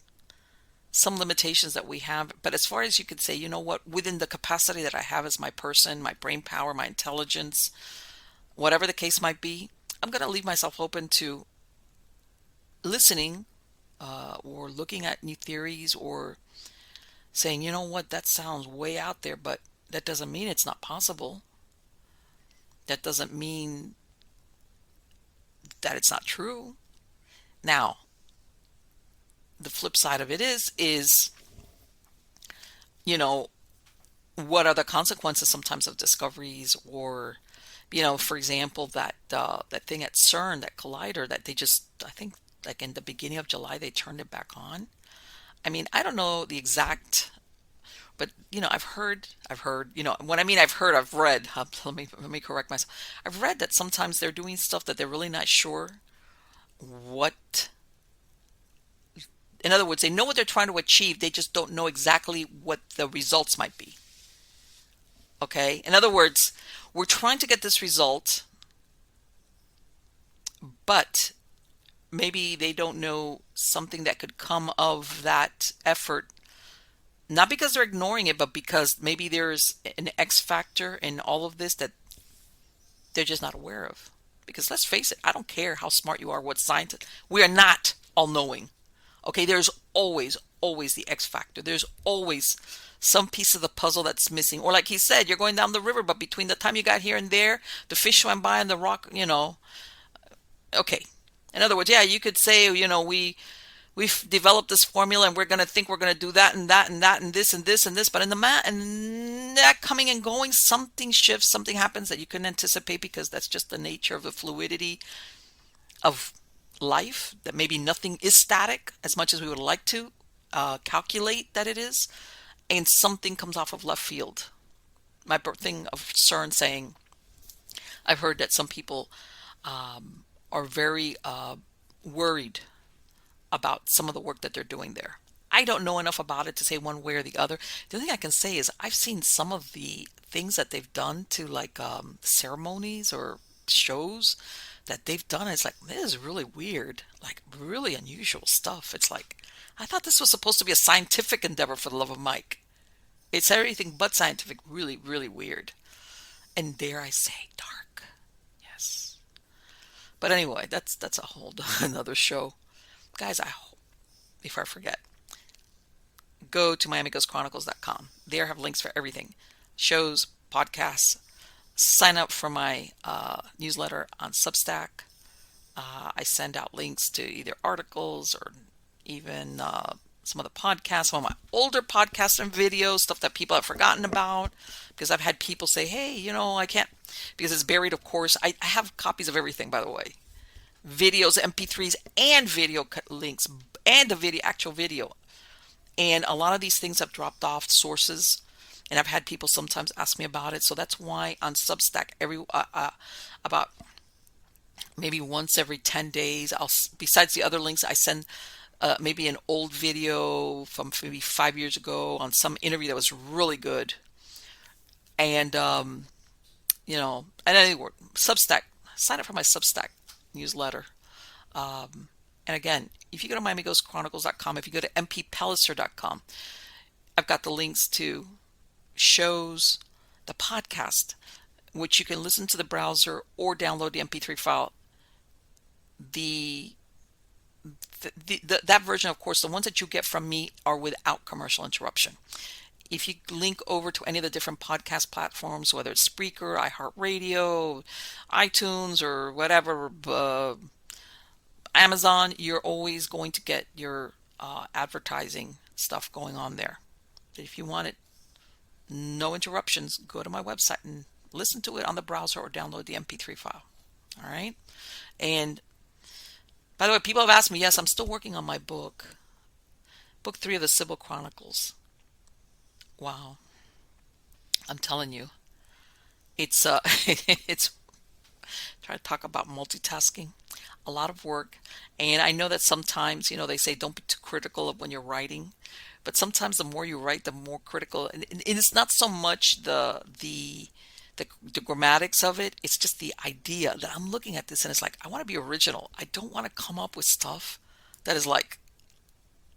Speaker 1: some limitations that we have. But as far as you could say, you know what, within the capacity that I have as my person, my brain power, my intelligence, whatever the case might be, I'm going to leave myself open to listening or looking at new theories or saying, you know what, that sounds way out there, but that doesn't mean it's not possible. That doesn't mean that it's not true. Now, the flip side of it is, you know, what are the consequences sometimes of discoveries or, for example, that thing at CERN, that collider that they just, I think, like in the beginning of July, they turned it back on. I mean, I don't know the exact, but I've heard, when I mean I've heard, I've read. Let me correct myself. I've read that sometimes they're doing stuff that they're really not sure what. In other words, they know what they're trying to achieve. They just don't know exactly what the results might be. Okay. In other words, we're trying to get this result, but maybe they don't know something that could come of that effort. Not because they're ignoring it, but because maybe there's an X factor in all of this that they're just not aware of. Because let's face it, I don't care how smart you are, what scientist. We are not all knowing. Okay, there's always the X factor. There's always some piece of the puzzle that's missing. Or like he said, you're going down the river, but between the time you got here and there, the fish swam by and the rock, okay. In other words, yeah, you could say, we've developed this formula and we're going to think we're going to do that and that and that and this and this and this, but in the and that coming and going, something shifts, something happens that you couldn't anticipate because that's just the nature of the fluidity of life, that maybe nothing is static as much as we would like to calculate that it is. and something comes off of left field. My thing of CERN saying, I've heard that some people are very worried about some of the work that they're doing there. I don't know enough about it to say one way or the other. The only thing I can say is I've seen some of the things that they've done to like ceremonies or shows that they've done. It's like, this is really weird, like really unusual stuff. It's like, I thought this was supposed to be a scientific endeavor for the love of Mike. It's everything but scientific, really, really weird. And dare I say, dark. Yes. But anyway, that's a whole another show. Guys, I hope, before I forget, go to miamighostchronicles.com. There I have links for everything. Shows, podcasts. Sign up for my newsletter on Substack. I send out links to either articles or even some of the podcasts, some of my older podcasts and videos, stuff that people have forgotten about. Because I've had people say, hey, I can't, because it's buried, of course. I have copies of everything, by the way. Videos, MP3s, and video links, and the actual video. And a lot of these things have dropped off sources, and I've had people sometimes ask me about it. So that's why on Substack, about maybe once every 10 days, besides the other links, I send maybe an old video from maybe 5 years ago on some interview that was really good. And, and anyway, Substack, sign up for my Substack newsletter. And again, if you go to miamighostchronicles.com, if you go to mpellicer.com, I've got the links to shows, the podcast, which you can listen to the browser or download the MP3 file. That version, of course, the ones that you get from me are without commercial interruption. If you link over to any of the different podcast platforms, whether it's Spreaker, iHeartRadio, iTunes, or whatever, Amazon, you're always going to get your advertising stuff going on there. If you want it, no interruptions, go to my website and listen to it on the browser or download the MP3 file. All right? And by the way, people have asked me, yes, I'm still working on my book 3 of the Sybil Chronicles. Wow. I'm telling you, it's it's try to talk about multitasking, a lot of work. And I know that sometimes, they say don't be too critical of when you're writing, but sometimes the more you write, the more critical. And it's not so much the grammatics of it. It's just the idea that I'm looking at this and it's like, I want to be original. I don't want to come up with stuff that is like,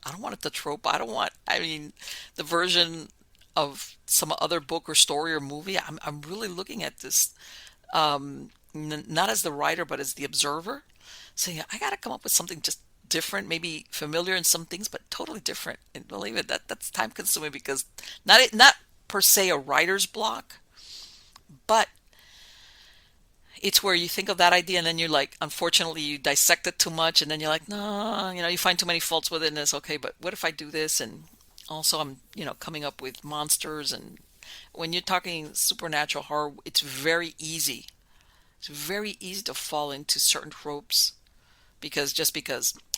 Speaker 1: I don't want it to trope. The version of some other book or story or movie. I'm really looking at this, not as the writer, but as the observer, saying, I got to come up with something just different, maybe familiar in some things, but totally different. And believe it, that's time consuming because not per se a writer's block, but it's where you think of that idea and then you're like, unfortunately, you dissect it too much and then you're like, no, you find too many faults with it and it's okay, but what if I do this? And also I'm, coming up with monsters. And when you're talking supernatural horror, it's very easy. It's very easy to fall into certain tropes because,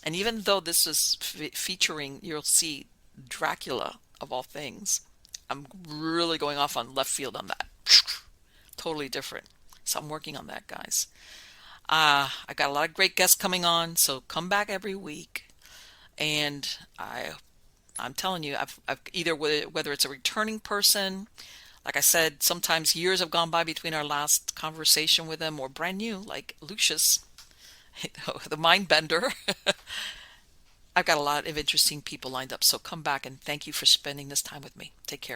Speaker 1: and even though this is featuring, you'll see Dracula of all things, I'm really going off on left field on that. Totally different. So I'm working on that, guys. I got a lot of great guests coming on, so come back every week. And I'm telling you, I've either whether it's a returning person, like I said, sometimes years have gone by between our last conversation with them, or brand new, like Lucius, the mind bender. I've got a lot of interesting people lined up, so come back and thank you for spending this time with me. Take care.